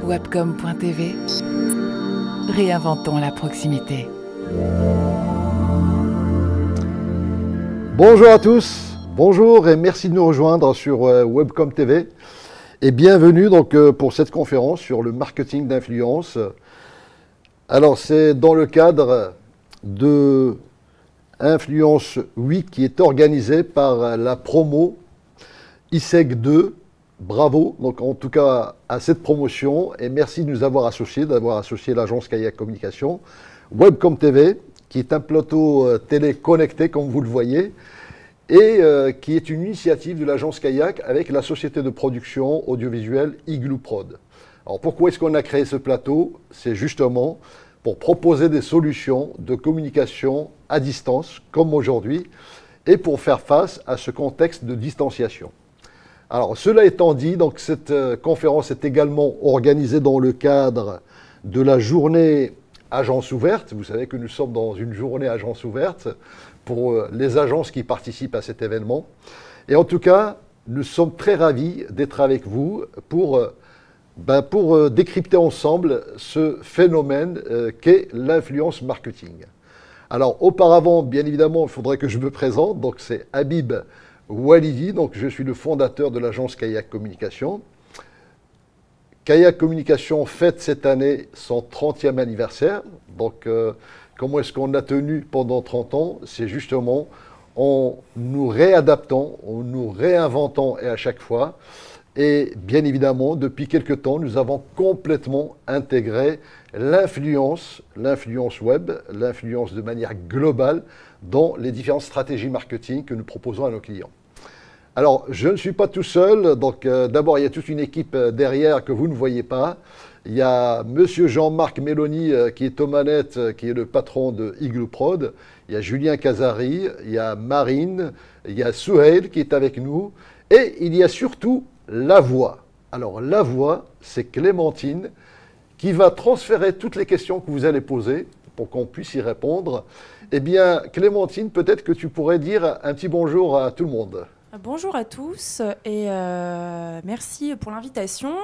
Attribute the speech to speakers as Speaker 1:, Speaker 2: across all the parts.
Speaker 1: Webcom.tv. Réinventons la proximité.
Speaker 2: Bonjour à tous, bonjour et merci de nous rejoindre sur Webcom TV et bienvenue donc pour cette conférence sur le marketing d'influence. Alors c'est dans le cadre de Influence Week qui est organisée par la promo ISEG 2. Bravo donc en tout cas à cette promotion et merci de nous avoir associés, d'avoir associé l'agence Kayak Communication, Webcom TV qui est un plateau télé connecté comme vous le voyez et qui est une initiative de l'agence Kayak avec la société de production audiovisuelle Igloo Prod. Alors pourquoi est-ce qu'on a créé ce plateau? C'est justement pour proposer des solutions de communication à distance comme aujourd'hui et pour faire face à ce contexte de distanciation. Alors, cela étant dit, donc cette conférence est également organisée dans le cadre de la journée Agence ouverte. Vous savez que nous sommes dans une journée Agence ouverte pour les agences qui participent à cet événement. Et en tout cas, nous sommes très ravis d'être avec vous pour décrypter ensemble ce phénomène qu'est l'influence marketing. Alors, auparavant, bien évidemment, il faudrait que je me présente. Donc, c'est Habib Walidi, donc je suis le fondateur de l'agence Kayak Communication. Kayak Communication fête cette année son 30e anniversaire. Donc, comment est-ce qu'on a tenu pendant 30 ans? C'est justement en nous réadaptant, en nous réinventant et à chaque fois. Et bien évidemment, depuis quelque temps, nous avons complètement intégré l'influence web, l'influence de manière globale dans les différentes stratégies marketing que nous proposons à nos clients. Alors, je ne suis pas tout seul. Donc, d'abord, il y a toute une équipe derrière que vous ne voyez pas. Il y a Monsieur Jean-Marc Méloni qui est aux manettes, qui est le patron de Igloo Prod. Il y a Julien Casari, il y a Marine, il y a Souheil qui est avec nous. Et il y a surtout la voix. Alors, la voix, c'est Clémentine qui va transférer toutes les questions que vous allez poser pour qu'on puisse y répondre. Eh bien, Clémentine, peut-être que tu pourrais dire un petit bonjour à tout le monde.
Speaker 3: Bonjour à tous et merci pour l'invitation.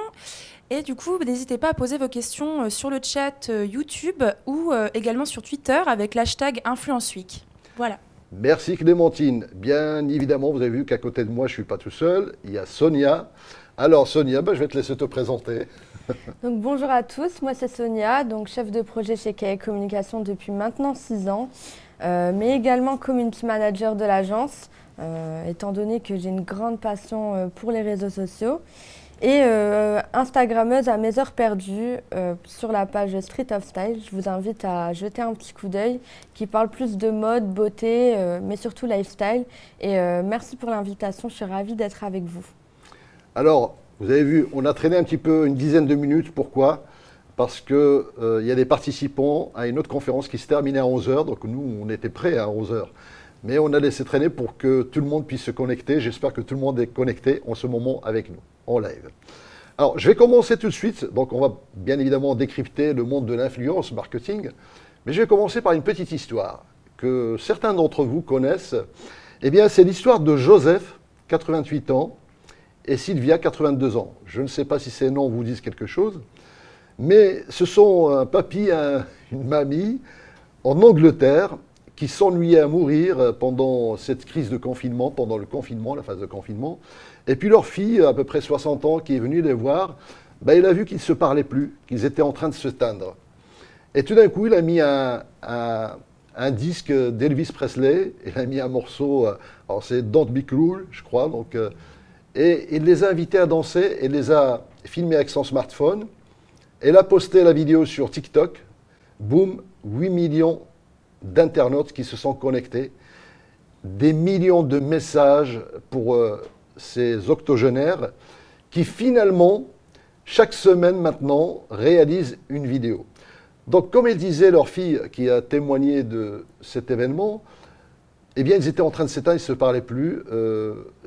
Speaker 3: Et du coup, n'hésitez pas à poser vos questions sur le chat YouTube ou également sur Twitter avec l'hashtag InfluenceWeek. Voilà.
Speaker 2: Merci Clémentine. Bien évidemment, vous avez vu qu'à côté de moi, je ne suis pas tout seul. Il y a Sonia. Alors Sonia, je vais te laisser te présenter.
Speaker 4: Donc, bonjour à tous, moi c'est Sonia, donc chef de projet chez Kayak Communication depuis maintenant 6 ans, mais également community manager de l'agence, étant donné que j'ai une grande passion pour les réseaux sociaux, et Instagrammeuse à mes heures perdues sur la page Street of Style. Je vous invite à jeter un petit coup d'œil qui parle plus de mode, beauté, mais surtout lifestyle. Et merci pour l'invitation, je suis ravie d'être avec vous.
Speaker 2: Alors, vous avez vu, on a traîné un petit peu, une dizaine de minutes. Pourquoi? Parce qu'il y a des participants à une autre conférence qui se terminait à 11 h. Donc nous, on était prêts à 11 h. Mais on a laissé traîner pour que tout le monde puisse se connecter. J'espère que tout le monde est connecté en ce moment avec nous, en live. Alors, je vais commencer tout de suite. Donc, on va bien évidemment décrypter le monde de l'influence marketing. Mais je vais commencer par une petite histoire que certains d'entre vous connaissent. Eh bien, c'est l'histoire de Joseph, 88 ans, et Sylvia, 82 ans. Je ne sais pas si ces noms vous disent quelque chose, mais ce sont un papy et une mamie en Angleterre qui s'ennuyaient à mourir pendant cette crise de confinement, pendant le confinement, la phase de confinement. Et puis leur fille, à peu près 60 ans, qui est venue les voir, il a vu qu'ils ne se parlaient plus, qu'ils étaient en train de se teindre. Et tout d'un coup, il a mis un disque d'Elvis Presley, il a mis un morceau, alors c'est Don't Be Cruel, je crois, donc... Et il les a invités à danser et les a filmés avec son smartphone. Elle a posté la vidéo sur TikTok. Boum, 8 millions d'internautes qui se sont connectés. Des millions de messages pour ces octogénaires qui finalement, chaque semaine maintenant, réalisent une vidéo. Donc comme elle disait, leur fille qui a témoigné de cet événement, eh bien, ils étaient en train de s'éteindre, ils ne se parlaient plus.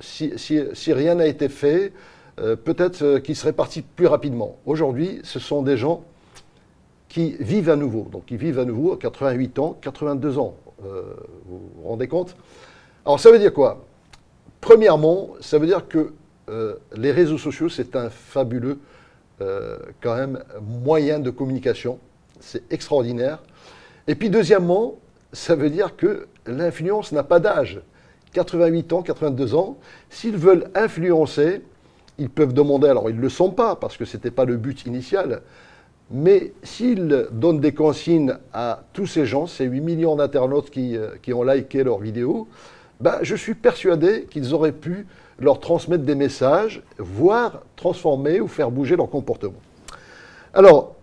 Speaker 2: Si rien n'a été fait, peut-être qu'ils seraient partis plus rapidement. Aujourd'hui, ce sont des gens qui vivent à nouveau. Donc, ils vivent à nouveau à 88 ans, 82 ans. Vous vous rendez compte? Alors ça veut dire quoi? Premièrement, ça veut dire que les réseaux sociaux, c'est un fabuleux quand même moyen de communication. C'est extraordinaire. Et puis deuxièmement, ça veut dire que l'influence n'a pas d'âge. 88 ans, 82 ans, s'ils veulent influencer, ils peuvent demander, alors ils ne le sont pas parce que ce n'était pas le but initial, mais s'ils donnent des consignes à tous ces gens, ces 8 millions d'internautes qui ont liké leurs vidéos, ben, je suis persuadé qu'ils auraient pu leur transmettre des messages, voire transformer ou faire bouger leur comportement. Alors,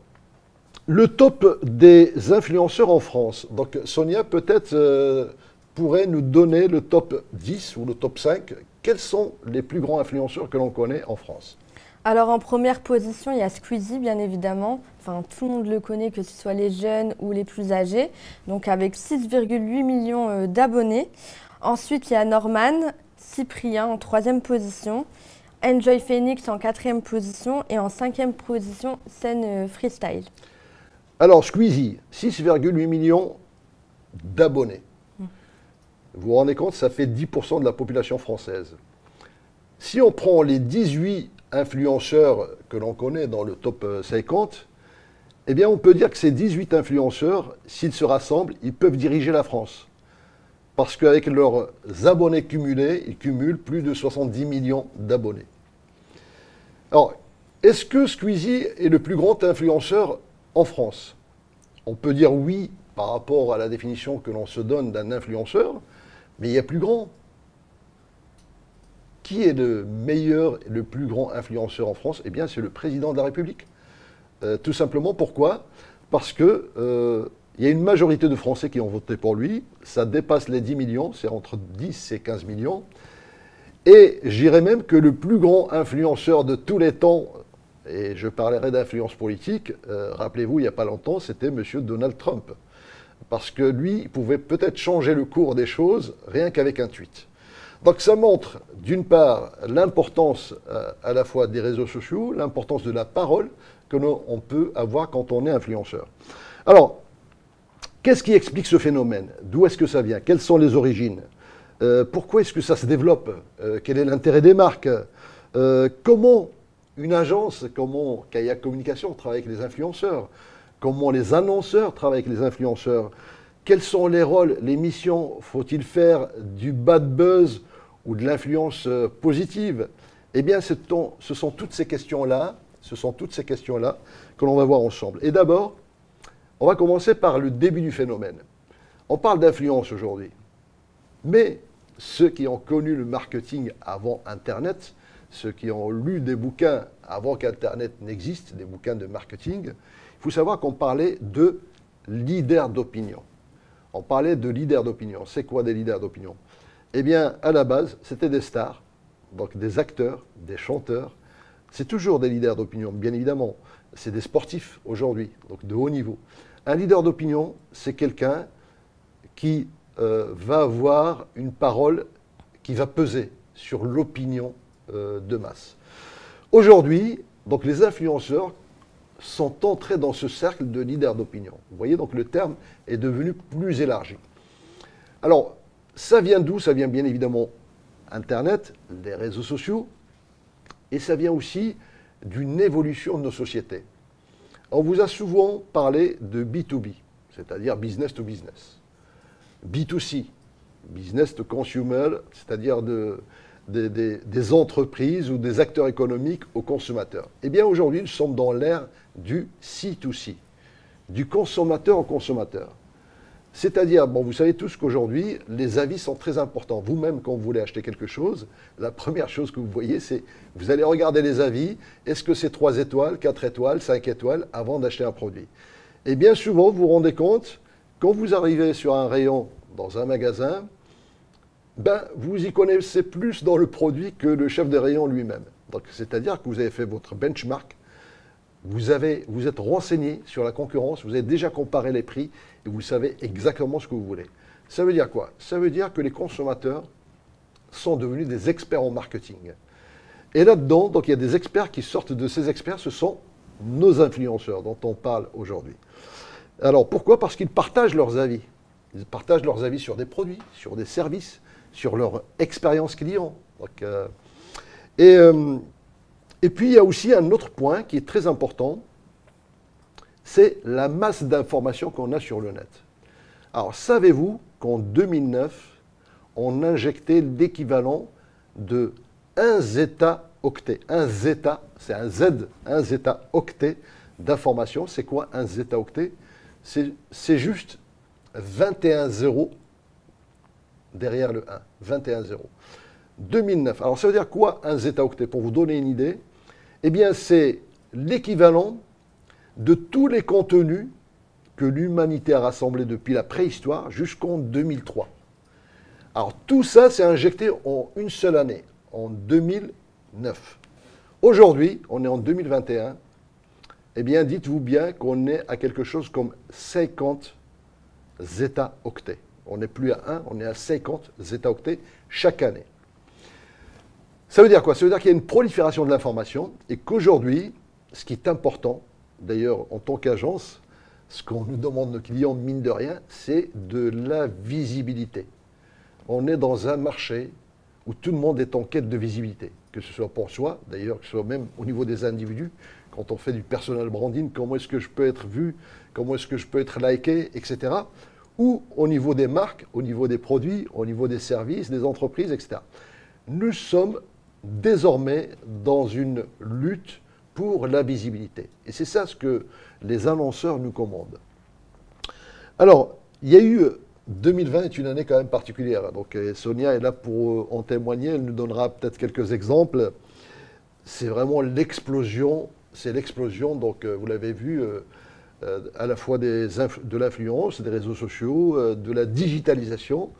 Speaker 2: le top des influenceurs en France. Donc Sonia, peut-être pourrait nous donner le top 10 ou le top 5. Quels sont les plus grands influenceurs que l'on connaît en France?
Speaker 4: Alors en première position, il y a Squeezie, bien évidemment. Enfin, tout le monde le connaît, que ce soit les jeunes ou les plus âgés. Donc avec 6,8 millions d'abonnés. Ensuite, il y a Norman, Cyprien en troisième position. Enjoy Phoenix en quatrième position. Et en cinquième position, Scène Freestyle.
Speaker 2: Alors Squeezie, 6,8 millions d'abonnés. Vous vous rendez compte, ça fait 10% de la population française. Si on prend les 18 influenceurs que l'on connaît dans le top 50, eh bien on peut dire que ces 18 influenceurs, s'ils se rassemblent, ils peuvent diriger la France. Parce qu'avec leurs abonnés cumulés, ils cumulent plus de 70 millions d'abonnés. Alors, est-ce que Squeezie est le plus grand influenceur en France? On peut dire oui par rapport à la définition que l'on se donne d'un influenceur, mais il y a plus grand. Qui est le meilleur et le plus grand influenceur en France? Eh bien, c'est le président de la République. Tout simplement, pourquoi? Parce que il y a une majorité de Français qui ont voté pour lui. Ça dépasse les 10 millions, c'est entre 10 et 15 millions. Et j'irais même que le plus grand influenceur de tous les temps, et je parlerai d'influence politique, rappelez-vous, il n'y a pas longtemps, c'était M. Donald Trump. Parce que lui, il pouvait peut-être changer le cours des choses rien qu'avec un tweet. Donc ça montre, d'une part, l'importance à la fois des réseaux sociaux, l'importance de la parole que l'on peut avoir quand on est influenceur. Alors, qu'est-ce qui explique ce phénomène? D'où est-ce que ça vient? Quelles sont les origines? Pourquoi est-ce que ça se développe? Quel est l'intérêt des marques? Comment une agence, comment Kaya Communication travaille avec les influenceurs? Comment les annonceurs travaillent avec les influenceurs? Quels sont les rôles, les missions? Faut-il faire du bad buzz ou de l'influence positive? Eh bien, ce sont toutes ces questions-là, que l'on va voir ensemble. Et d'abord, on va commencer par le début du phénomène. On parle d'influence aujourd'hui, mais ceux qui ont connu le marketing avant Internet, ceux qui ont lu des bouquins avant qu'Internet n'existe, des bouquins de marketing, il faut savoir qu'on parlait de leaders d'opinion. On parlait de leaders d'opinion. C'est quoi des leaders d'opinion? Eh bien, à la base, c'était des stars, donc des acteurs, des chanteurs. C'est toujours des leaders d'opinion, bien évidemment. C'est des sportifs aujourd'hui, donc de haut niveau. Un leader d'opinion, c'est quelqu'un qui va avoir une parole qui va peser sur l'opinion de masse. Aujourd'hui, donc les influenceurs sont entrés dans ce cercle de leaders d'opinion. Vous voyez, donc le terme est devenu plus élargi. Alors, ça vient d'où? Ça vient bien évidemment Internet, les réseaux sociaux, et ça vient aussi d'une évolution de nos sociétés. On vous a souvent parlé de B2B, c'est-à-dire business to business. B2C, business to consumer, c'est-à-dire des entreprises ou des acteurs économiques aux consommateurs. Eh bien aujourd'hui, nous sommes dans l'ère du C2C, du consommateur au consommateur. C'est-à-dire, bon, vous savez tous qu'aujourd'hui, les avis sont très importants. Vous-même, quand vous voulez acheter quelque chose, la première chose que vous voyez, c'est vous allez regarder les avis. Est-ce que c'est 3 étoiles, 4 étoiles, 5 étoiles avant d'acheter un produit? Et bien souvent, vous vous rendez compte, quand vous arrivez sur un rayon dans un magasin, ben, vous y connaissez plus dans le produit que le chef de rayon lui-même. Donc, c'est-à-dire que vous avez fait votre benchmark, vous êtes renseigné sur la concurrence, vous avez déjà comparé les prix et vous savez exactement ce que vous voulez. Ça veut dire quoi? Ça veut dire que les consommateurs sont devenus des experts en marketing. Et là-dedans, donc il y a des experts qui sortent de ces experts, ce sont nos influenceurs dont on parle aujourd'hui. Alors pourquoi? Parce qu'ils partagent leurs avis. Ils partagent leurs avis sur des produits, sur des services. sur leur expérience client. Donc, et puis, il y a aussi un autre point qui est très important, c'est la masse d'informations qu'on a sur le net. Alors, savez-vous qu'en 2009, on injectait l'équivalent de 1 zeta-octet. 1 zeta, c'est un Z, 1 zeta-octet d'informations. C'est quoi un zeta-octet? C'est juste 21 zéros derrière le 1. 21 zéros. 2009. Alors, ça veut dire quoi un zeta-octet? Pour vous donner une idée, eh bien, c'est l'équivalent de tous les contenus que l'humanité a rassemblés depuis la préhistoire jusqu'en 2003. Alors, tout ça, c'est injecté en une seule année, en 2009. Aujourd'hui, on est en 2021. Eh bien, dites-vous bien qu'on est à quelque chose comme 50 zeta-octets. On n'est plus à 1, on est à 50 zeta-octets chaque année. Ça veut dire quoi? Ça veut dire qu'il y a une prolifération de l'information et qu'aujourd'hui, ce qui est important, d'ailleurs en tant qu'agence, ce qu'on nous demande nos clients, mine de rien, c'est de la visibilité. On est dans un marché où tout le monde est en quête de visibilité, que ce soit pour soi, d'ailleurs, que ce soit même au niveau des individus. Quand on fait du personal branding, comment est-ce que je peux être vu, comment est-ce que je peux être liké, etc. Ou au niveau des marques, au niveau des produits, au niveau des services, des entreprises, etc. Nous sommes désormais dans une lutte pour la visibilité. Et c'est ça ce que les annonceurs nous commandent. Alors, il y a eu 2020 est une année quand même particulière. Donc Sonia est là pour en témoigner, elle nous donnera peut-être quelques exemples. C'est vraiment l'explosion, donc vous l'avez vu, à la fois de l'influence, des réseaux sociaux, de la digitalisation.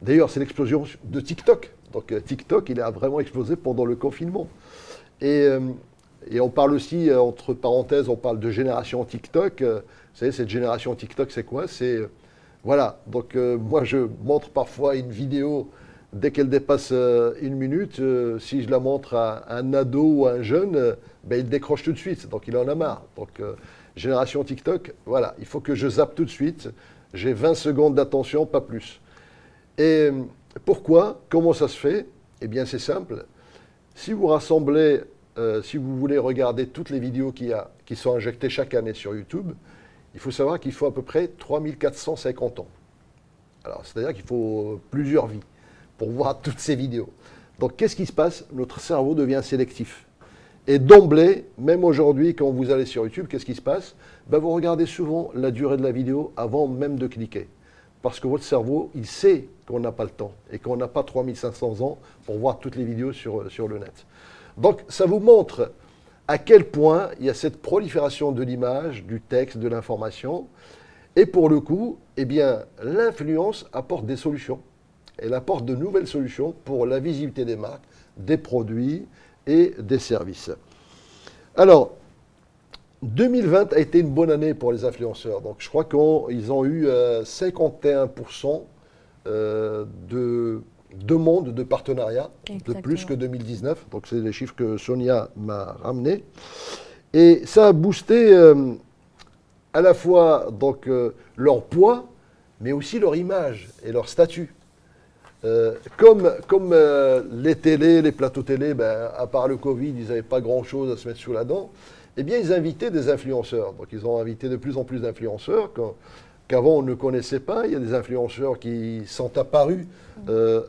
Speaker 2: D'ailleurs, c'est l'explosion de TikTok. Donc TikTok, il a vraiment explosé pendant le confinement. Et on parle aussi, entre parenthèses, on parle de génération TikTok. Vous savez, cette génération TikTok, c'est quoi? C'est, voilà, donc moi je montre parfois une vidéo, dès qu'elle dépasse 1 minute, si je la montre à un ado ou à un jeune, ben, il décroche tout de suite, donc il en a marre. Donc génération TikTok, voilà, il faut que je zappe tout de suite. J'ai 20 secondes d'attention, pas plus. Et pourquoi? Comment ça se fait? Eh bien, c'est simple. Si vous rassemblez, si vous voulez regarder toutes les vidéos qui sont injectées chaque année sur YouTube, il faut savoir qu'il faut à peu près 3450 ans. Alors, c'est-à-dire qu'il faut plusieurs vies pour voir toutes ces vidéos. Donc, qu'est-ce qui se passe? Notre cerveau devient sélectif. Et d'emblée, même aujourd'hui, quand vous allez sur YouTube, qu'est-ce qui se passe? Ben, vous regardez souvent la durée de la vidéo avant même de cliquer. Parce que votre cerveau, il sait qu'on n'a pas le temps et qu'on n'a pas 3500 ans pour voir toutes les vidéos sur le net. Donc, ça vous montre à quel point il y a cette prolifération de l'image, du texte, de l'information. Et pour le coup, eh bien, l'influence apporte des solutions. Elle apporte de nouvelles solutions pour la visibilité des marques, des produits et des services. Alors, 2020 a été une bonne année pour les influenceurs. Donc, je crois qu'ils ont eu 51% de demandes de partenariat, de plus que 2019. Donc, c'est les chiffres que Sonia m'a ramenés. Et ça a boosté à la fois donc, leur poids, mais aussi leur image et leur statut. Comme les télés, les plateaux télé, ben, à part le Covid, ils n'avaient pas grand-chose à se mettre sous la dent. Eh bien, ils invitaient des influenceurs. Donc, ils ont invité de plus en plus d'influenceurs qu'avant on ne connaissait pas. Il y a des influenceurs qui sont apparus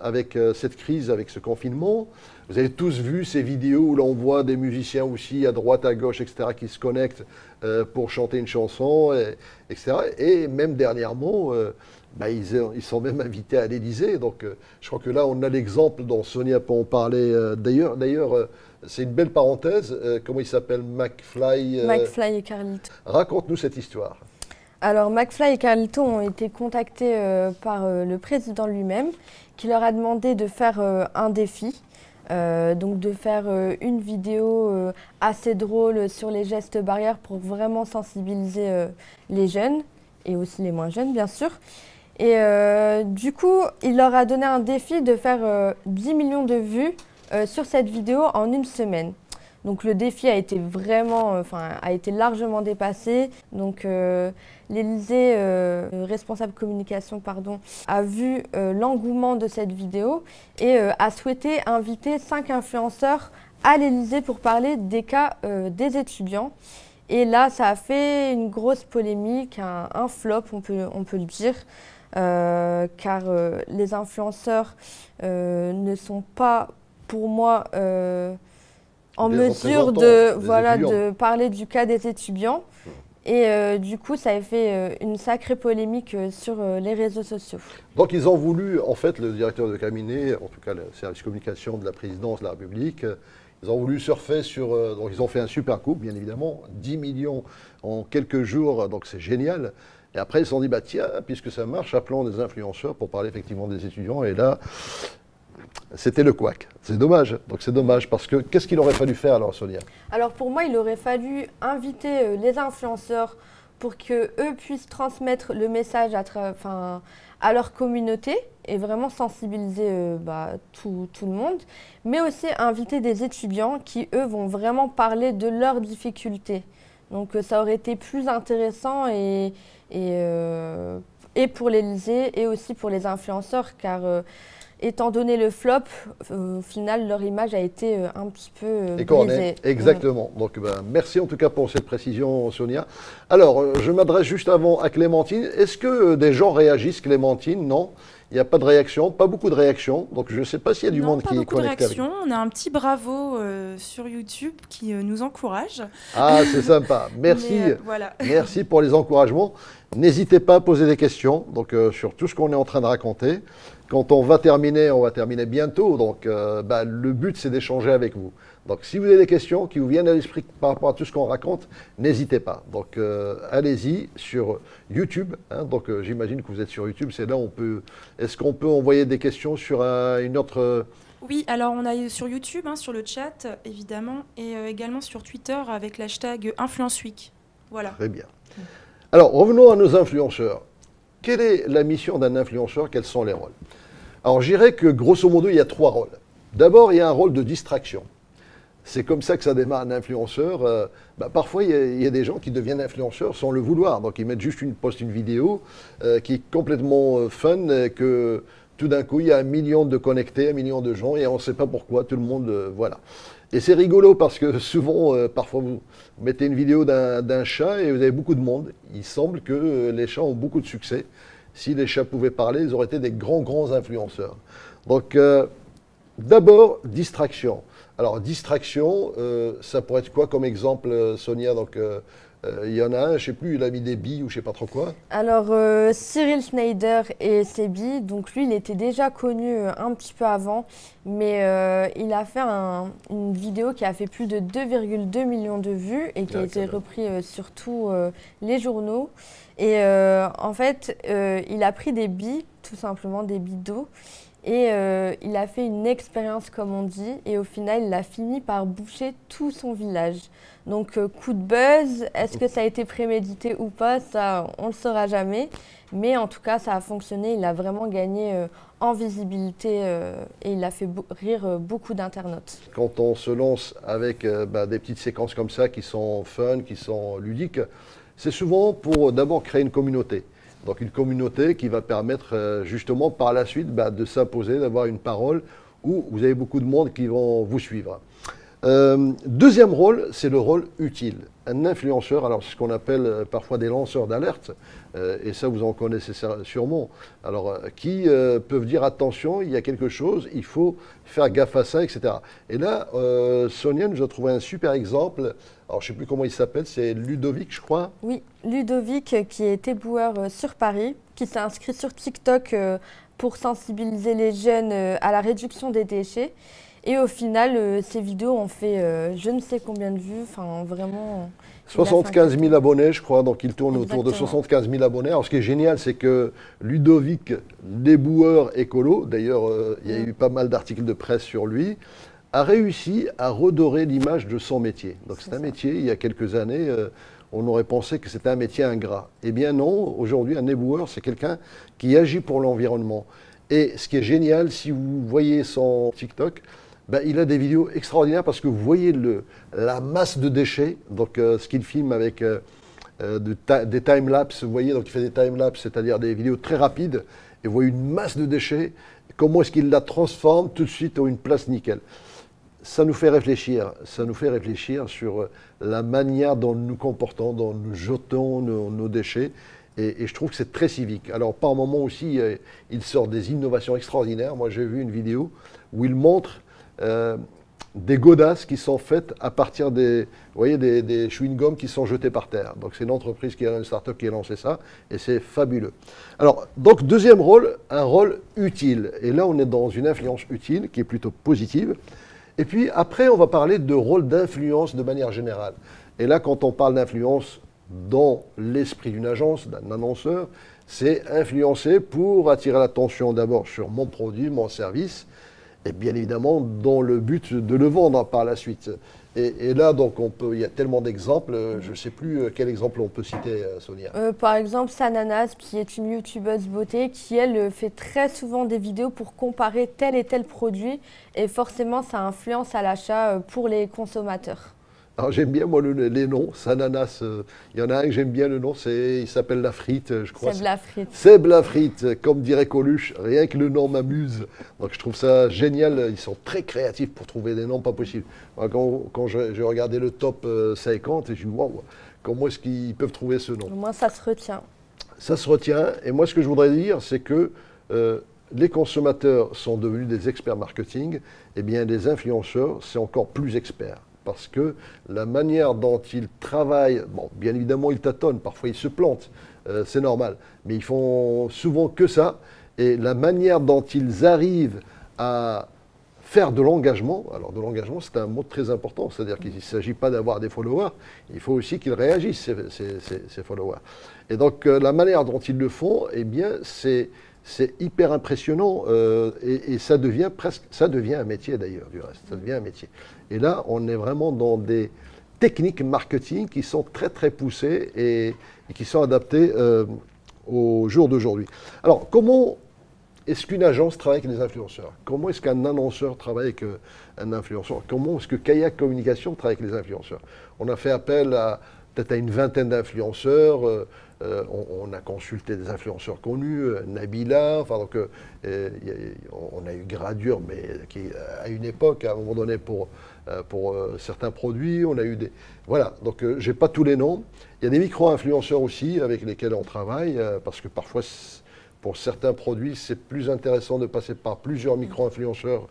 Speaker 2: avec cette crise, avec ce confinement. Vous avez tous vu ces vidéos où l'on voit des musiciens aussi à droite, à gauche, etc., qui se connectent pour chanter une chanson, etc. Et même dernièrement, bah, ils sont même invités à l'Élysée. Donc, je crois que là, on a l'exemple dont Sonia peut en parler. D'ailleurs, c'est une belle parenthèse. Comment il s'appelle? McFly
Speaker 4: McFly et Carlito.
Speaker 2: Raconte-nous cette histoire.
Speaker 4: Alors, McFly et Carlito ont été contactés par le président lui-même, qui leur a demandé de faire un défi. Donc de faire une vidéo assez drôle sur les gestes barrières pour vraiment sensibiliser les jeunes et aussi les moins jeunes, bien sûr. Et du coup, il leur a donné un défi de faire 10 millions de vues sur cette vidéo en une semaine. Donc le défi a été a été largement dépassé. Donc l'Élysée, responsable communication, pardon, a vu l'engouement de cette vidéo et a souhaité inviter 5 influenceurs à l'Élysée pour parler des cas des étudiants. Et là, ça a fait une grosse polémique, un flop, on peut le dire, car les influenceurs ne sont pas, pour moi, en mesure de parler du cas des étudiants. Et du coup, ça a fait une sacrée polémique sur les réseaux sociaux.
Speaker 2: Donc ils ont voulu, en fait, le directeur de cabinet, en tout cas le service communication de la présidence de la République, ils ont voulu surfer sur... donc ils ont fait un super coup, bien évidemment, 10 millions en quelques jours, donc c'est génial. Et après, ils se sont dit, bah tiens, puisque ça marche, appelons des influenceurs pour parler effectivement des étudiants. Et là, c'était le couac. C'est dommage. Donc c'est dommage parce que qu'est-ce qu'il aurait fallu faire alors, Sonia?
Speaker 4: Alors pour moi, il aurait fallu inviter les influenceurs pour qu'eux puissent transmettre le message à leur communauté et vraiment sensibiliser tout le monde, mais aussi inviter des étudiants qui, eux, vont vraiment parler de leurs difficultés. Donc ça aurait été plus intéressant et pour l'Élysée et aussi pour les influenceurs, car étant donné le flop, au final, leur image a été un petit peu brisée.
Speaker 2: Exactement. Donc, merci en tout cas pour cette précision, Sonia. Alors, je m'adresse juste avant à Clémentine. Est-ce que des gens réagissent, Clémentine? Non, il n'y a pas de réaction, pas beaucoup de réactions. Donc, je ne sais pas s'il y a du monde qui est connecté. Avec.
Speaker 3: On a un petit bravo sur YouTube qui nous encourage.
Speaker 2: Ah, c'est sympa. Merci.
Speaker 3: Voilà.
Speaker 2: Merci pour les encouragements. N'hésitez pas à poser des questions sur tout ce qu'on est en train de raconter. Quand on va terminer bientôt. Donc, le but, c'est d'échanger avec vous. Donc, si vous avez des questions qui vous viennent à l'esprit par rapport à tout ce qu'on raconte, n'hésitez pas. Donc, allez-y sur YouTube. Donc, j'imagine que vous êtes sur YouTube. C'est là où on peut... Est-ce qu'on peut envoyer des questions sur une autre...
Speaker 3: Oui, alors on a sur YouTube, sur le chat, évidemment, et également sur Twitter avec l'hashtag InfluenceWeek. Voilà.
Speaker 2: Très bien. Alors, revenons à nos influenceurs. Quelle est la mission d'un influenceur? Quels sont les rôles? Alors, je dirais que grosso modo, il y a 3 rôles. D'abord, il y a un rôle de distraction. C'est comme ça que ça démarre un influenceur. Parfois, il y a des gens qui deviennent influenceurs sans le vouloir. Donc, ils mettent juste postent une vidéo qui est complètement fun, que tout d'un coup, il y a 1 million de connectés, 1 million de gens, et on ne sait pas pourquoi, tout le monde, voilà. Et c'est rigolo parce que souvent, parfois, vous mettez une vidéo d'un chat et vous avez beaucoup de monde. Il semble que les chats ont beaucoup de succès. Si les chats pouvaient parler, ils auraient été des grands influenceurs. Donc, d'abord, distraction. Alors, distraction, ça pourrait être quoi comme exemple, Sonia? Donc, il y en a un, je ne sais plus, il a mis des billes ou je ne sais pas trop quoi.
Speaker 4: Alors, Cyril Schneider et ses billes, donc lui, il était déjà connu un petit peu avant, mais il a fait une vidéo qui a fait plus de 2,2 millions de vues et qui a été repris sur tous les journaux. Et en fait, il a pris des billes, tout simplement des billes d'eau, et il a fait une expérience, comme on dit, et au final, il a fini par boucher tout son village. Donc, coup de buzz, est-ce que ça a été prémédité ou pas? Ça, on ne le saura jamais. Mais en tout cas, ça a fonctionné. Il a vraiment gagné en visibilité et il a fait rire beaucoup d'internautes.
Speaker 2: Quand on se lance avec des petites séquences comme ça qui sont fun, qui sont ludiques, c'est souvent pour d'abord créer une communauté. Donc une communauté qui va permettre justement par la suite de s'imposer, d'avoir une parole où vous avez beaucoup de monde qui vont vous suivre. Deuxième rôle, c'est le rôle utile. Un influenceur, alors c'est ce qu'on appelle parfois des lanceurs d'alerte, et ça vous en connaissez sûrement, alors qui peuvent dire attention, il y a quelque chose, il faut faire gaffe à ça, etc. Et là, Sonia nous a trouvé un super exemple, alors je ne sais plus comment il s'appelle, c'est Ludovic, je crois.
Speaker 4: Oui, Ludovic qui est éboueur sur Paris, qui s'est inscrit sur TikTok pour sensibiliser les jeunes à la réduction des déchets. Et au final, ces vidéos ont fait je ne sais combien de vues, enfin vraiment...
Speaker 2: 75 000 abonnés, je crois, donc il tourne autour de 75 000 abonnés. Alors ce qui est génial, c'est que Ludovic, l'éboueur écolo, d'ailleurs il y a eu pas mal d'articles de presse sur lui, a réussi à redorer l'image de son métier. Donc c'est un métier, il y a quelques années, on aurait pensé que c'était un métier ingrat. Eh bien non, aujourd'hui un éboueur, c'est quelqu'un qui agit pour l'environnement. Et ce qui est génial, si vous voyez son TikTok, ben, il a des vidéos extraordinaires parce que vous voyez la masse de déchets, donc ce qu'il filme avec des time-lapse, vous voyez, donc il fait des time-lapse, c'est-à-dire des vidéos très rapides, et vous voyez une masse de déchets, comment est-ce qu'il la transforme tout de suite en une place nickel. Ça nous fait réfléchir sur la manière dont nous nous comportons, dont nous jetons nos déchets, et je trouve que c'est très civique. Alors par moment aussi, il sort des innovations extraordinaires. Moi j'ai vu une vidéo où il montre des godasses qui sont faites à partir des chewing-gums qui sont jetés par terre. Donc c'est une entreprise, une start-up qui a lancé ça, et c'est fabuleux. Alors, donc deuxième rôle, un rôle utile. Et là on est dans une influence utile qui est plutôt positive. Et puis après on va parler de rôle d'influence de manière générale. Et là quand on parle d'influence dans l'esprit d'une agence, d'un annonceur, c'est influencer pour attirer l'attention d'abord sur mon produit, mon service, et bien évidemment dans le but de le vendre par la suite. Et là, donc, il y a tellement d'exemples, je ne sais plus quel exemple on peut citer, Sonia.
Speaker 4: Par exemple, Sananas, qui est une youtubeuse beauté, qui, elle, fait très souvent des vidéos pour comparer tel et tel produit, et forcément, ça influence à l'achat pour les consommateurs.
Speaker 2: Alors j'aime bien moi les noms, Sananas, il y en a un que j'aime bien le nom, il s'appelle La Frite, je crois.
Speaker 4: Seb La Frite.
Speaker 2: Seb La Frite, comme dirait Coluche, rien que le nom m'amuse. Donc je trouve ça génial, ils sont très créatifs pour trouver des noms pas possibles. Quand j'ai regardé le top 50, je me suis dit, waouh, comment est-ce qu'ils peuvent trouver ce nom?
Speaker 4: Au moins ça se retient.
Speaker 2: Ça se retient, et moi ce que je voudrais dire, c'est que les consommateurs sont devenus des experts marketing, et bien les influenceurs, c'est encore plus experts. Parce que la manière dont ils travaillent, bon, bien évidemment, ils tâtonnent, parfois ils se plantent, c'est normal, mais ils font souvent que ça. Et la manière dont ils arrivent à faire de l'engagement, alors de l'engagement, c'est un mot très important, c'est-à-dire qu'il ne s'agit pas d'avoir des followers, il faut aussi qu'ils réagissent, ces followers. Et donc, la manière dont ils le font, eh bien, c'est hyper impressionnant et ça devient un métier d'ailleurs, du reste, ça devient un métier. Et là, on est vraiment dans des techniques marketing qui sont très très poussées et qui sont adaptées au jour d'aujourd'hui. Alors, comment est-ce qu'une agence travaille avec des influenceurs? Comment est-ce qu'un annonceur travaille avec un influenceur? Comment est-ce que Kayak Communication travaille avec les influenceurs? On a fait appel peut-être à une vingtaine d'influenceurs. On a consulté des influenceurs connus, Nabila, enfin donc, on a eu Gradure, mais qui à une époque, à un moment donné, pour certains produits, on a eu des... Voilà, donc j'ai pas tous les noms. Il y a des micro-influenceurs aussi avec lesquels on travaille, parce que parfois, pour certains produits, c'est plus intéressant de passer par plusieurs micro-influenceurs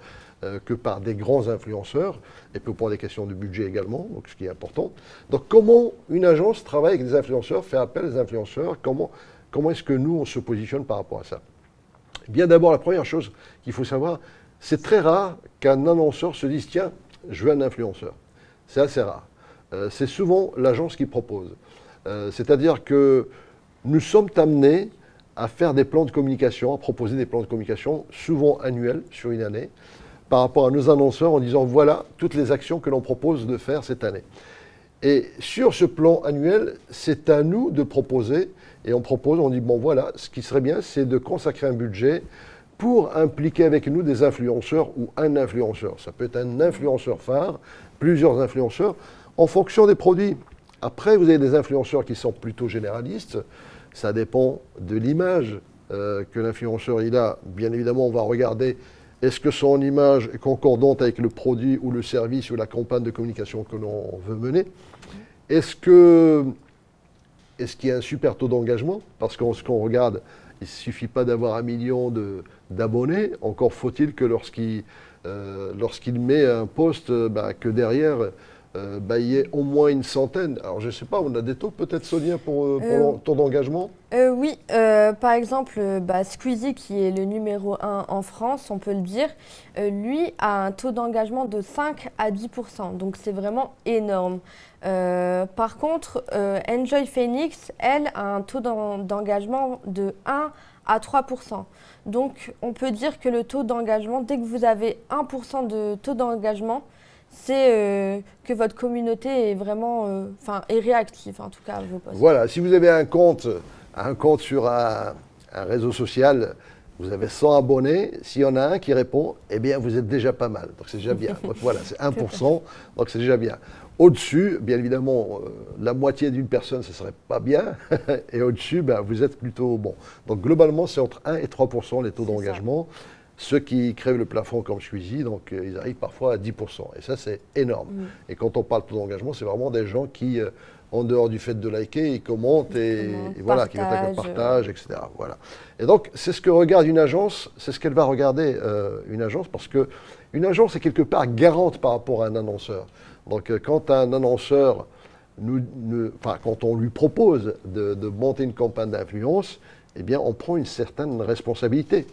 Speaker 2: que par des grands influenceurs, et puis pour des questions de budget également, donc ce qui est important. Donc comment une agence travaille avec des influenceurs, fait appel à des influenceurs, comment est-ce que nous, on se positionne par rapport à ça? Bien d'abord, la première chose qu'il faut savoir, c'est très rare qu'un annonceur se dise, tiens, je veux un influenceur. C'est assez rare. C'est souvent l'agence qui propose. C'est-à-dire que nous sommes amenés à faire des plans de communication, à proposer des plans de communication, souvent annuels, sur une année, par rapport à nos annonceurs en disant voilà toutes les actions que l'on propose de faire cette année. Et sur ce plan annuel, c'est à nous de proposer, et on dit bon voilà, ce qui serait bien, c'est de consacrer un budget pour impliquer avec nous des influenceurs ou un influenceur. Ça peut être un influenceur phare, plusieurs influenceurs, en fonction des produits. Après, vous avez des influenceurs qui sont plutôt généralistes, ça dépend de l'image que l'influenceur il a. Bien évidemment, on va regarder est-ce que son image est concordante avec le produit ou le service ou la campagne de communication que l'on veut mener? Est-ce qu'il y a un super taux d'engagement? Parce que ce qu'on regarde, il ne suffit pas d'avoir 1 million d'abonnés, encore faut-il que lorsqu'il met un post, que derrière, il y ait au moins une centaine. Alors je ne sais pas, on a des taux peut-être, Sonia, pour le taux d'engagement?
Speaker 4: Oui, par exemple, Squeezie, qui est le numéro 1 en France, on peut le dire, lui a un taux d'engagement de 5 à 10%, donc c'est vraiment énorme. Par contre, Enjoy Phoenix, elle, a un taux d'engagement de 1 à 3%. Donc on peut dire que le taux d'engagement, dès que vous avez 1% de taux d'engagement, c'est que votre communauté est vraiment, est réactive, en tout cas, je pense.
Speaker 2: Voilà, si vous avez un compte sur un réseau social, Vous avez 100 abonnés, s'il y en a un qui répond, eh bien vous êtes déjà pas mal. Donc c'est déjà bien. Donc voilà, c'est 1%, donc c'est déjà bien. Au-dessus, bien évidemment, la moitié d'une personne, ce ne serait pas bien. Et au-dessus, ben, vous êtes plutôt bon. Donc globalement, c'est entre 1 et 3% les taux d'engagement. Ceux qui crèvent le plafond comme Squeezie, donc ils arrivent parfois à 10%. Et ça, c'est énorme. Et quand on parle de taux d'engagement, c'est vraiment des gens qui, en dehors du fait de liker, ils commentent et voilà, qui mettent un partage, etc. Voilà. Et donc, c'est ce que regarde une agence, c'est ce qu'elle va regarder, une agence, parce qu'une agence est quelque part garante par rapport à un annonceur. Donc, quand un annonceur, quand on lui propose de monter une campagne d'influence, eh bien, on prend une certaine responsabilité.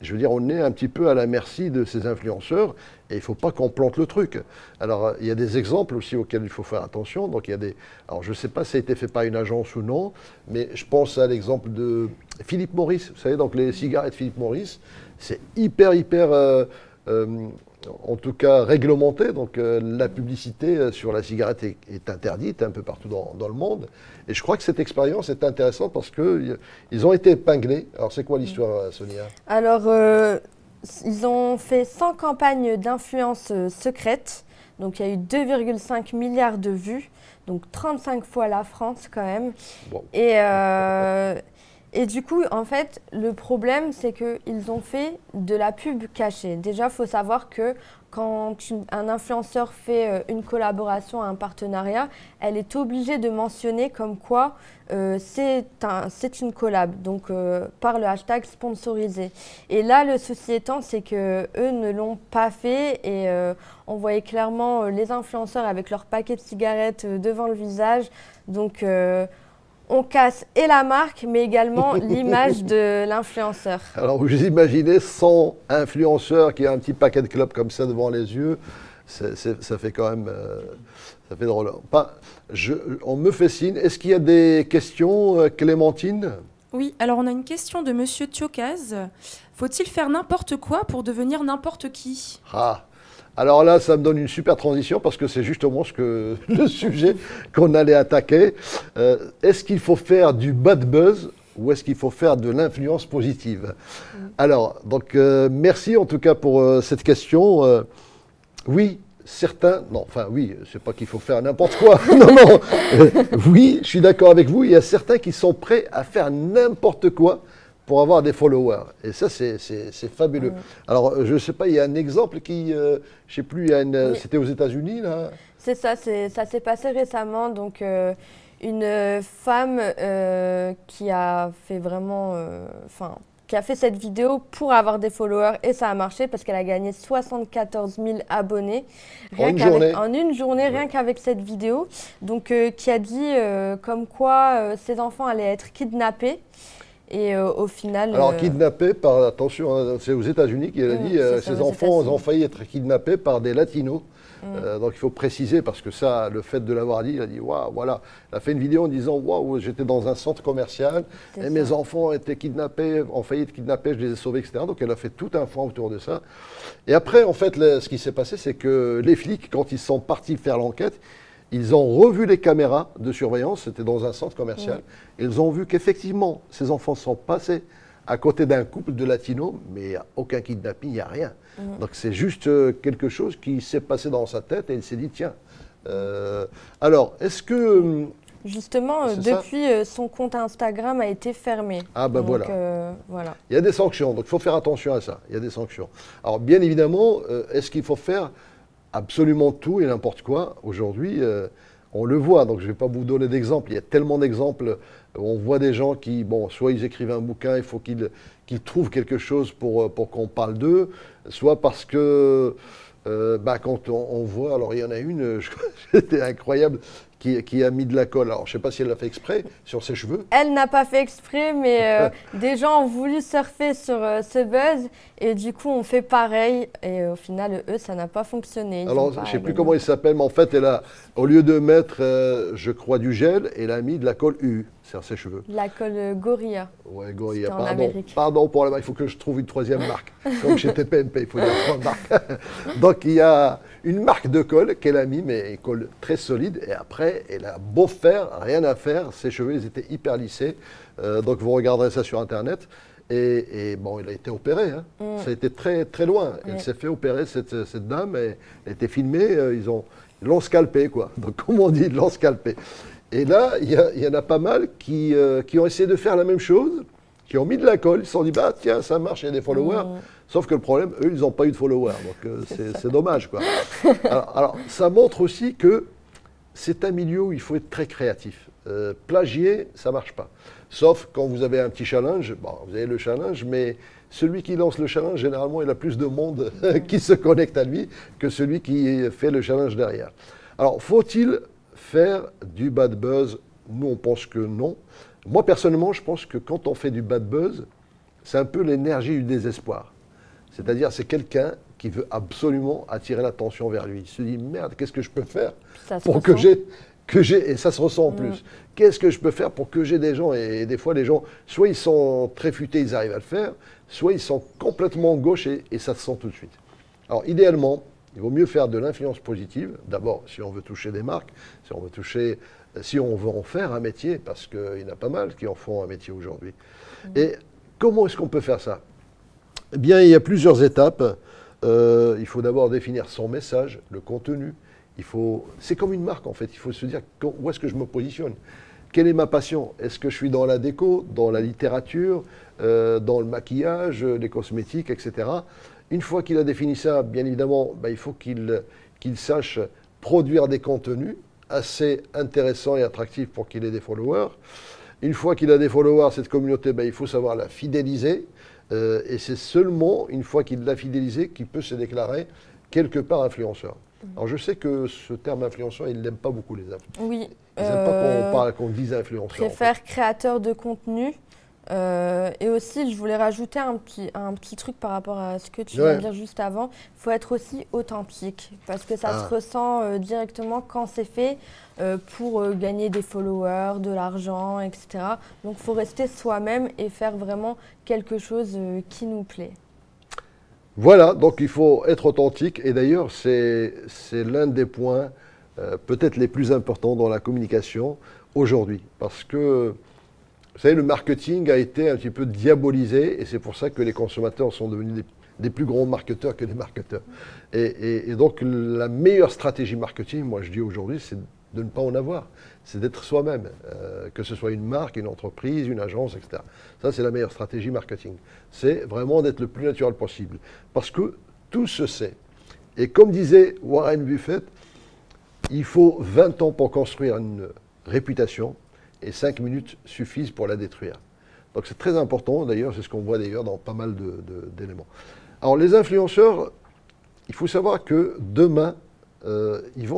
Speaker 2: Je veux dire, on est un petit peu à la merci de ces influenceurs et il ne faut pas qu'on plante le truc. Alors, il y a des exemples aussi auxquels il faut faire attention. Donc, il y a des... Alors, je ne sais pas si ça a été fait par une agence ou non, mais je pense à l'exemple de Philip Morris. Vous savez, donc les cigarettes Philip Morris, c'est hyper, en tout cas réglementé. Donc, la publicité sur la cigarette est interdite un peu partout dans le monde. Et je crois que cette expérience est intéressante parce qu'ils ont été épinglés. Alors, c'est quoi l'histoire, Sonia?
Speaker 4: Alors, ils ont fait 100 campagnes d'influence secrètes. Donc, il y a eu 2,5 milliards de vues. Donc, 35 fois la France quand même. Bon. Et du coup, en fait, le problème, c'est qu'ils ont fait de la pub cachée. Déjà, il faut savoir que quand un influenceur fait une collaboration, un partenariat, elle est obligée de mentionner comme quoi c'est une collab, donc par le hashtag sponsorisé. Et là, le souci étant, c'est qu'eux ne l'ont pas fait et on voyait clairement les influenceurs avec leur paquet de cigarettes devant le visage. Donc, on casse et la marque, mais également l'image de l'influenceur.
Speaker 2: Alors, vous imaginez 100 influenceurs qui ont un petit paquet de clopes comme ça devant les yeux, ça fait quand même... ça fait drôle. On me fait signe. Est-ce qu'il y a des questions, Clémentine?
Speaker 3: Oui, alors on a une question de Monsieur Thiocaz. Faut-il faire n'importe quoi pour devenir n'importe qui?
Speaker 2: Alors là, ça me donne une super transition parce que c'est justement le sujet qu'on allait attaquer. Est-ce qu'il faut faire du bad buzz ou est-ce qu'il faut faire de l'influence positive? Alors, donc, merci en tout cas pour cette question. Oui, certains... Non, enfin oui, c'est pas qu'il faut faire n'importe quoi. Non. Oui, je suis d'accord avec vous. Il y a certains qui sont prêts à faire n'importe quoi pour avoir des followers. Et ça, c'est fabuleux. Alors, je ne sais pas, il y a un exemple qui, je ne sais plus, c'était aux États-Unis, là?
Speaker 4: C'est ça, ça s'est passé récemment. Donc, une femme qui a fait vraiment... qui a fait cette vidéo pour avoir des followers et ça a marché parce qu'elle a gagné 74 000 abonnés en une journée, rien qu'avec cette vidéo. Donc, qui a dit comme quoi ses enfants allaient être kidnappés. Et au final...
Speaker 2: Alors, kidnappés par, attention, hein, c'est aux États-Unis qu'il a dit, ses enfants ont failli être kidnappés par des latinos. Donc, il faut préciser, parce que ça, le fait de l'avoir dit, il a dit, waouh, voilà. Il a fait une vidéo en disant, waouh, j'étais dans un centre commercial et mes enfants étaient kidnappés, ont failli être kidnappés, je les ai sauvés, etc. Donc, elle a fait tout un fond autour de ça. Et après, en fait, ce qui s'est passé, c'est que les flics, quand ils sont partis faire l'enquête, ils ont revu les caméras de surveillance, c'était dans un centre commercial. Ils ont vu qu'effectivement, ces enfants sont passés à côté d'un couple de latinos, mais il n'y a aucun kidnapping, il n'y a rien. Donc c'est juste quelque chose qui s'est passé dans sa tête et il s'est dit, tiens. Alors, est-ce que...
Speaker 4: Justement, depuis, son compte Instagram a été fermé.
Speaker 2: Ah ben
Speaker 4: donc,
Speaker 2: voilà. Il y a des sanctions, donc il faut faire attention à ça. Il y a des sanctions. Alors, bien évidemment, est-ce qu'il faut faire absolument tout et n'importe quoi? Aujourd'hui, on le voit, donc je ne vais pas vous donner d'exemples. Il y a tellement d'exemples. On voit des gens qui, bon, soit ils écrivent un bouquin, il faut qu'ils trouvent quelque chose pour qu'on parle d'eux, soit parce que quand on voit, alors il y en a une, c'était incroyable, qui a mis de la colle. Alors je ne sais pas si elle l'a fait exprès sur ses cheveux.
Speaker 4: Elle n'a pas fait exprès, mais des gens ont voulu surfer sur ce buzz et du coup on fait pareil et au final eux ça n'a pas fonctionné.
Speaker 2: Alors je ne sais plus comment il s'appelle, mais en fait elle a, au lieu de mettre, je crois, du gel, elle a mis de la colle U sur ses cheveux.
Speaker 4: La colle Gorilla.
Speaker 2: Ouais, Gorilla,
Speaker 4: pardon.
Speaker 2: Pardon pour la marque, il faut que je trouve une troisième marque. Comme chez TPMP, il faut dire trois marques. Donc il y a une marque de colle qu'elle a mis, mais une colle très solide. Et après, elle a beau faire, rien à faire. Ses cheveux, ils étaient hyper lissés. Donc vous regarderez ça sur Internet. Et bon, il a été opéré, hein. Ça a été très, très loin.
Speaker 4: Oui.
Speaker 2: Elle s'est fait opérer, cette dame, et elle a été filmée, ils l'ont scalpé, quoi. Donc, comme on dit, ils l'ont scalpé. Et là, il y en a pas mal qui ont essayé de faire la même chose, qui ont mis de la colle, ils se sont dit, bah tiens, ça marche, il y a des followers. Sauf que le problème, eux, ils n'ont pas eu de followers, donc c'est dommage, quoi. Alors, ça montre aussi que c'est un milieu où il faut être très créatif. Plagier, ça ne marche pas. Sauf quand vous avez un petit challenge, bon, vous avez le challenge, mais celui qui lance le challenge, généralement, il a plus de monde qui se connecte à lui que celui qui fait le challenge derrière. Alors, faut-il faire du bad buzz? Nous, on pense que non. Moi, personnellement, je pense que quand on fait du bad buzz, c'est un peu l'énergie du désespoir. C'est-à-dire, c'est quelqu'un qui veut absolument attirer l'attention vers lui. Il se dit, merde, qu'est-ce que je peux faire pour que j'ai... Et ça se ressent en plus. Qu'est-ce que je peux faire pour que j'ai des gens? Et des fois, les gens, soit ils sont très futés, ils arrivent à le faire, soit ils sont complètement gauche et ça se sent tout de suite. Alors, idéalement, il vaut mieux faire de l'influence positive. D'abord, si on veut toucher des marques, si on veut en faire un métier, parce qu'il y en a pas mal qui en font un métier aujourd'hui. Et comment est-ce qu'on peut faire ça? Eh bien, il y a plusieurs étapes. Il faut d'abord définir son message, le contenu. C'est comme une marque en fait, il faut se dire où est-ce que je me positionne, quelle est ma passion, est-ce que je suis dans la déco, dans la littérature, dans le maquillage, les cosmétiques, etc. Une fois qu'il a défini ça, bien évidemment, il faut qu'il sache produire des contenus assez intéressants et attractifs pour qu'il ait des followers. Une fois qu'il a des followers, cette communauté, il faut savoir la fidéliser, et c'est seulement une fois qu'il l'a fidélisée qu'il peut se déclarer quelque part influenceur. Alors je sais que ce terme influenceur, ils ne l'aiment pas beaucoup les influenceurs.
Speaker 4: Oui.
Speaker 2: Ils n'aiment pas qu'on dise influenceur.
Speaker 4: Je préfère créateur de contenu. Et aussi, je voulais rajouter un petit truc par rapport à ce que tu viens de dire juste avant. Il faut être aussi authentique parce que ça se ressent directement quand c'est fait pour gagner des followers, de l'argent, etc. Donc il faut rester soi-même et faire vraiment quelque chose qui nous plaît.
Speaker 2: Voilà, donc il faut être authentique et d'ailleurs c'est l'un des points peut-être les plus importants dans la communication aujourd'hui parce que vous savez le marketing a été un petit peu diabolisé et c'est pour ça que les consommateurs sont devenus des plus grands marketeurs que des marketeurs. Et donc la meilleure stratégie marketing, moi je dis aujourd'hui, c'est de ne pas en avoir, c'est d'être soi-même, que ce soit une marque, une entreprise, une agence, etc. Ça, c'est la meilleure stratégie marketing. C'est vraiment d'être le plus naturel possible. Parce que tout se sait. Et comme disait Warren Buffett, il faut 20 ans pour construire une réputation et 5 minutes suffisent pour la détruire. Donc c'est très important, d'ailleurs, c'est ce qu'on voit d'ailleurs dans pas mal d'éléments. Alors les influenceurs, il faut savoir que demain, ils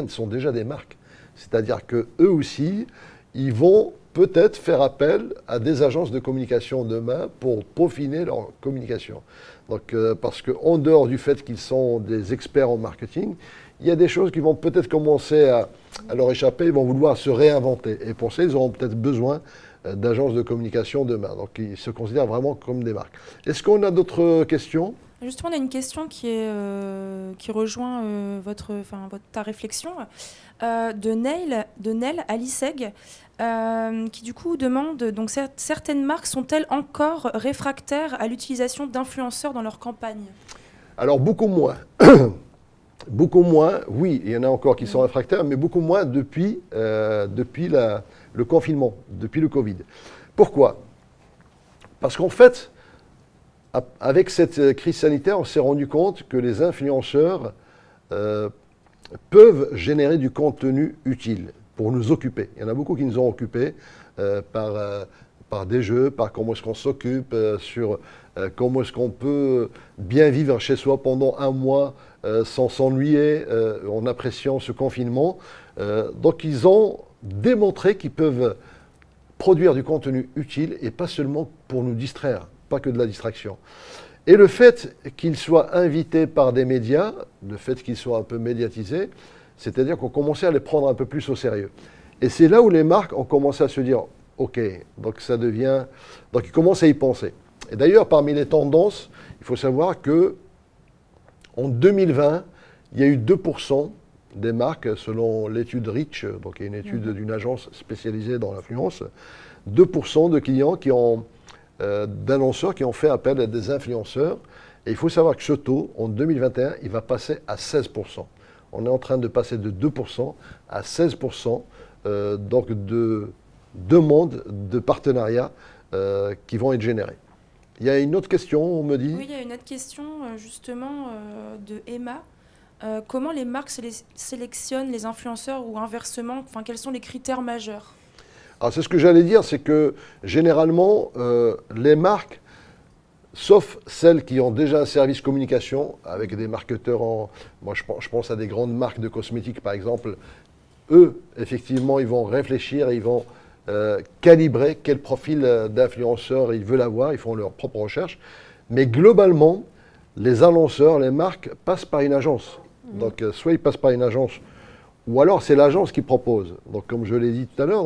Speaker 2: sont déjà des marques. C'est-à-dire qu'eux aussi, ils vont peut-être faire appel à des agences de communication demain pour peaufiner leur communication. Donc, parce qu'en dehors du fait qu'ils sont des experts en marketing, il y a des choses qui vont peut-être commencer à leur échapper, ils vont vouloir se réinventer. Et pour ça, ils auront peut-être besoin d'agences de communication demain. Donc, ils se considèrent vraiment comme des marques. Est-ce qu'on a d'autres questions ?
Speaker 3: Justement, on a une question qui rejoint ta réflexion de Nel Aliseg, qui du coup demande donc certaines marques sont-elles encore réfractaires à l'utilisation d'influenceurs dans leur campagne?
Speaker 2: Alors beaucoup moins. Beaucoup moins, oui, il y en a encore qui sont réfractaires, mais beaucoup moins depuis le confinement, depuis le Covid. Pourquoi? Parce qu'en fait, avec cette crise sanitaire, on s'est rendu compte que les influenceurs peuvent générer du contenu utile pour nous occuper. Il y en a beaucoup qui nous ont occupés par des jeux, par comment est-ce qu'on s'occupe, sur comment est-ce qu'on peut bien vivre chez soi pendant un mois sans s'ennuyer, en appréciant ce confinement. Donc ils ont démontré qu'ils peuvent produire du contenu utile et pas seulement pour nous distraire, pas que de la distraction. Et le fait qu'ils soient invités par des médias, le fait qu'ils soient un peu médiatisés, c'est-à-dire qu'on commençait à les prendre un peu plus au sérieux. Et c'est là où les marques ont commencé à se dire, OK, donc ça devient... Donc ils commencent à y penser. Et d'ailleurs, parmi les tendances, il faut savoir que en 2020, il y a eu 2% des marques, selon l'étude Reach, donc il y a une étude d'une agence spécialisée dans l'influence, 2% de clients qui ont d'annonceurs qui ont fait appel à des influenceurs. Et il faut savoir que ce taux, en 2021, il va passer à 16%. On est en train de passer de 2% à 16% donc de demandes de partenariats qui vont être générées. Il y a une autre question, on me dit.
Speaker 3: Oui, il y a une autre question justement de Emma. Comment les marques sélectionnent les influenceurs ou inversement, enfin, quels sont les critères majeurs?
Speaker 2: Alors c'est ce que j'allais dire, c'est que généralement, les marques, sauf celles qui ont déjà un service communication avec des marketeurs moi je pense à des grandes marques de cosmétiques par exemple, eux, effectivement, ils vont réfléchir et ils vont calibrer quel profil d'influenceur ils veulent avoir, ils font leur propre recherche. Mais globalement, les annonceurs, les marques passent par une agence. Donc soit ils passent par une agence, ou alors c'est l'agence qui propose. Donc comme je l'ai dit tout à l'heure,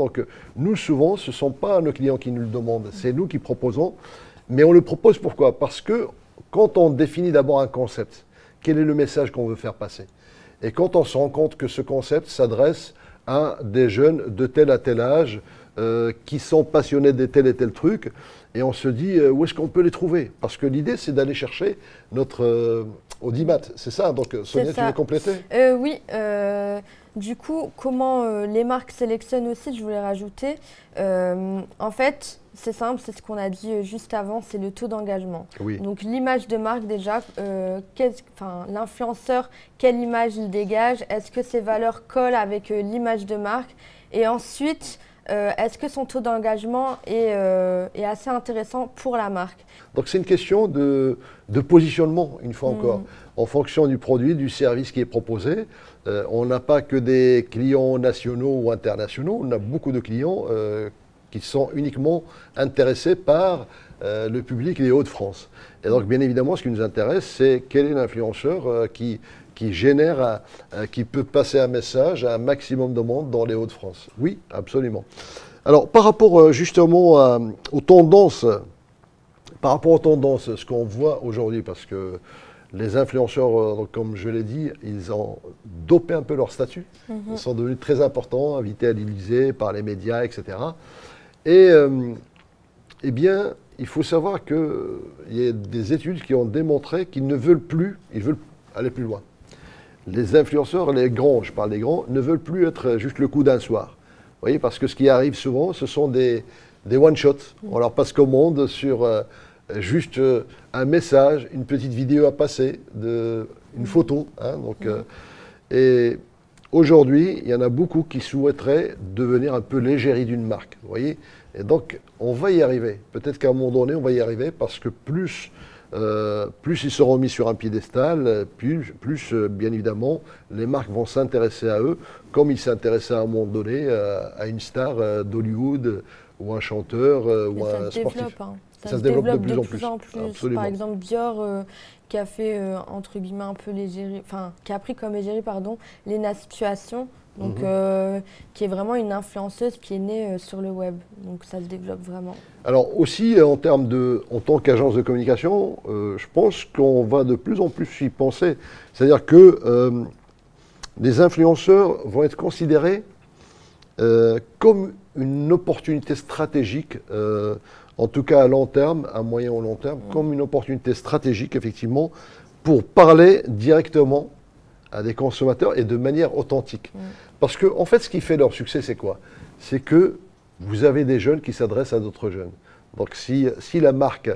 Speaker 2: nous souvent, ce ne sont pas nos clients qui nous le demandent, c'est nous qui proposons. Mais on le propose pourquoi? Parce que quand on définit d'abord un concept, quel est le message qu'on veut faire passer? Et quand on se rend compte que ce concept s'adresse à des jeunes de tel à tel âge, qui sont passionnés de tel et tel truc, et on se dit où est-ce qu'on peut les trouver? Parce que l'idée, c'est d'aller chercher notre audimat. C'est ça? Donc Sonia, tu veux compléter?
Speaker 4: Oui. Du coup, comment les marques sélectionnent aussi, je voulais rajouter. En fait, c'est simple, c'est ce qu'on a dit juste avant, c'est le taux d'engagement.
Speaker 2: Oui.
Speaker 4: Donc l'image de marque déjà, l'influenceur, quelle image il dégage? Est-ce que ses valeurs collent avec l'image de marque? Et ensuite, est-ce que son taux d'engagement est assez intéressant pour la marque?
Speaker 2: Donc c'est une question de positionnement, une fois encore, en fonction du produit, du service qui est proposé. On n'a pas que des clients nationaux ou internationaux, on a beaucoup de clients qui sont uniquement intéressés par le public des Hauts-de-France. Et donc bien évidemment, ce qui nous intéresse, c'est quel est l'influenceur qui génère, qui peut passer un message à un maximum de monde dans les Hauts-de-France. Oui, absolument. Alors, par rapport justement aux tendances, ce qu'on voit aujourd'hui, parce que les influenceurs, comme je l'ai dit, ils ont dopé un peu leur statut. Ils sont devenus très importants, invités à l'Élysée par les médias, etc. Et eh bien, il faut savoir qu'il y a des études qui ont démontré qu'ils ne veulent plus, ils veulent aller plus loin. Les influenceurs, les grands, je parle des grands, ne veulent plus être juste le coup d'un soir. Vous voyez, parce que ce qui arrive souvent, ce sont des one-shots. On leur passe commande sur juste un message, une petite vidéo à passer, une photo. Hein, et aujourd'hui, il y en a beaucoup qui souhaiteraient devenir un peu l'égérie d'une marque. Vous voyez, et donc, on va y arriver. Peut-être qu'à un moment donné, on va y arriver parce que plus ils seront mis sur un piédestal, plus bien évidemment, les marques vont s'intéresser à eux, comme ils s'intéressaient à un moment donné à une star d'Hollywood ou un chanteur ou un sportif.
Speaker 4: Ça se développe de plus en plus.
Speaker 2: Absolument.
Speaker 4: Par exemple, Dior, qui a fait, entre guillemets, un peu l'égérie, enfin, qui a pris comme égérie, Lena Situation, donc, qui est vraiment une influenceuse qui est née sur le web. Donc ça se développe vraiment. Alors
Speaker 2: aussi, en tant qu'agence de communication, je pense qu'on va de plus en plus y penser. C'est-à-dire que les influenceurs vont être considérés comme une opportunité stratégique, en tout cas à long terme, à moyen ou long terme, comme une opportunité stratégique, effectivement, pour parler directement à des consommateurs et de manière authentique. Parce que, en fait, ce qui fait leur succès, c'est quoi? C'est que vous avez des jeunes qui s'adressent à d'autres jeunes. Donc, si la marque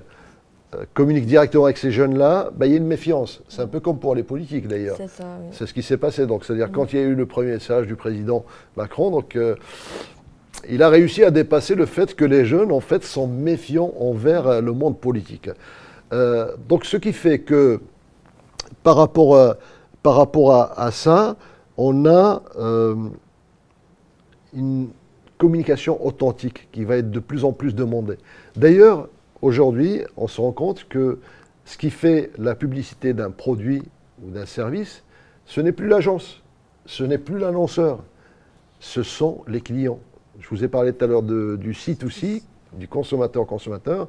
Speaker 2: communique directement avec ces jeunes-là, il y a une méfiance. C'est un peu comme pour les politiques, d'ailleurs.
Speaker 4: C'est ça, oui.
Speaker 2: C'est ce qui s'est passé. Donc, c'est-à-dire, quand il y a eu le premier message du président Macron, donc, il a réussi à dépasser le fait que les jeunes, en fait, sont méfiants envers le monde politique. Donc, ce qui fait que, par rapport à ça, on a une communication authentique qui va être de plus en plus demandée. D'ailleurs, aujourd'hui, on se rend compte que ce qui fait la publicité d'un produit ou d'un service, ce n'est plus l'agence, ce n'est plus l'annonceur, ce sont les clients. Je vous ai parlé tout à l'heure du C2C, du consommateur-consommateur.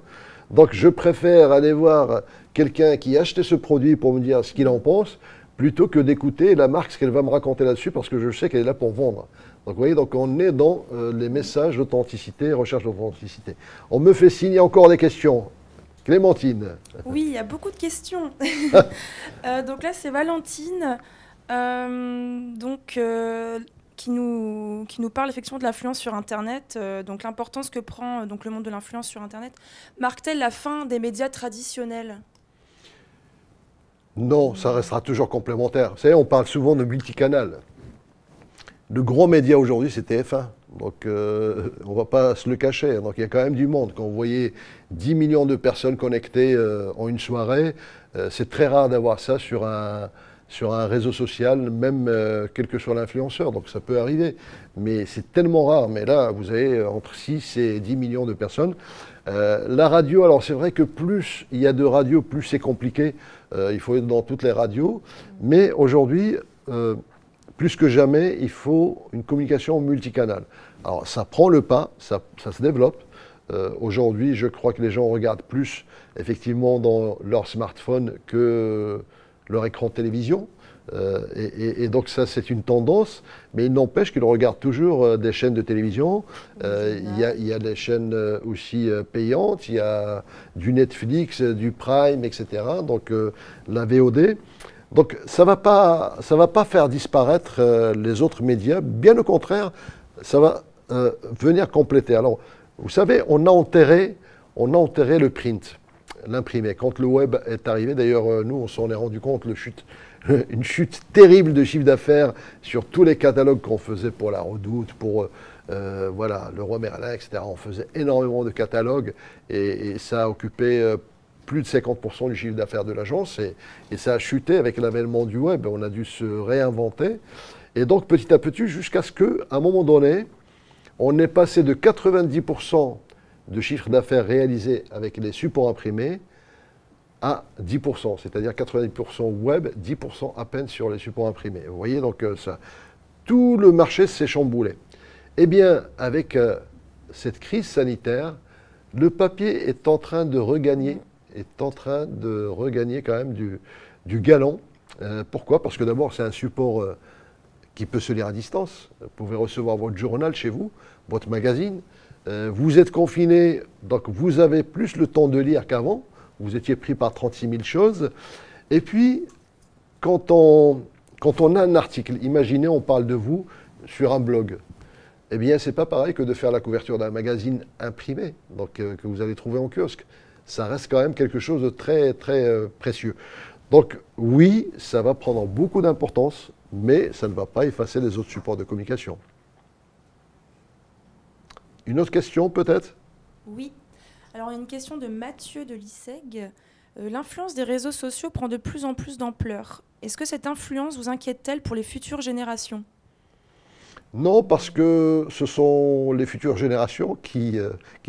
Speaker 2: Donc, je préfère aller voir quelqu'un qui a acheté ce produit pour me dire ce qu'il en pense, plutôt que d'écouter la marque, ce qu'elle va me raconter là-dessus, parce que je sais qu'elle est là pour vendre. Donc vous voyez, donc on est dans les messages d'authenticité, recherche d'authenticité. On me fait signe, il y a encore des questions. Clémentine.
Speaker 3: Oui, il y a beaucoup de questions. Donc là, c'est Valentine. Qui nous parle effectivement de l'influence sur Internet, donc l'importance que prend donc le monde de l'influence sur Internet. Marque-t-elle la fin des médias traditionnels?
Speaker 2: Non, ça restera toujours complémentaire. Vous savez, on parle souvent de multicanal. Le gros média aujourd'hui, c'est TF1. Donc, on ne va pas se le cacher. Donc, il y a quand même du monde. Quand vous voyez 10 millions de personnes connectées en une soirée, c'est très rare d'avoir ça sur un réseau social, même quel que soit l'influenceur. Donc, ça peut arriver. Mais c'est tellement rare. Mais là, vous avez entre 6 et 10 millions de personnes. La radio, alors c'est vrai que plus il y a de radios, plus c'est compliqué. Il faut être dans toutes les radios. Mais aujourd'hui, plus que jamais, il faut une communication multicanale. Alors ça prend le pas, ça se développe. Aujourd'hui, je crois que les gens regardent plus effectivement dans leur smartphone que leur écran de télévision. Et donc ça, c'est une tendance, mais il n'empêche qu'ils regardent toujours des chaînes de télévision. Il y a des chaînes aussi payantes, il y a du Netflix, du Prime, etc. Donc la VOD. Donc ça va pas faire disparaître les autres médias, bien au contraire, ça va venir compléter. Alors, vous savez, on a enterré le print, l'imprimé. Quand le web est arrivé, d'ailleurs, nous, on s'en est rendu compte, une chute terrible de chiffre d'affaires sur tous les catalogues qu'on faisait pour La Redoute, pour voilà, Le Roi Merlin, etc. On faisait énormément de catalogues et ça a occupé plus de 50% du chiffre d'affaires de l'agence et ça a chuté avec l'avènement du web. On a dû se réinventer. Et donc, petit à petit, jusqu'à ce qu'à un moment donné, on est passé de 90% de chiffre d'affaires réalisé avec les supports imprimés à 10%, c'est-à-dire 90% web, 10% à peine sur les supports imprimés. Vous voyez, donc tout le marché s'est chamboulé. Eh bien, avec cette crise sanitaire, le papier est en train de regagner quand même du galon. Pourquoi? Parce que d'abord, c'est un support qui peut se lire à distance. Vous pouvez recevoir votre journal chez vous, votre magazine. Vous êtes confiné, donc vous avez plus le temps de lire qu'avant. Vous étiez pris par 36 000 choses. Et puis, quand on a un article, imaginez, on parle de vous sur un blog. Eh bien, c'est pas pareil que de faire la couverture d'un magazine imprimé, donc que vous allez trouver en kiosque. Ça reste quand même quelque chose de très, très précieux. Donc, oui, ça va prendre beaucoup d'importance, mais ça ne va pas effacer les autres supports de communication. Une autre question, peut-être?
Speaker 3: Oui. Alors, il y a une question de Mathieu de l'ISEG. L'influence des réseaux sociaux prend de plus en plus d'ampleur. Est-ce que cette influence vous inquiète-t-elle pour les futures générations?
Speaker 2: Non, parce que ce sont les futures générations qui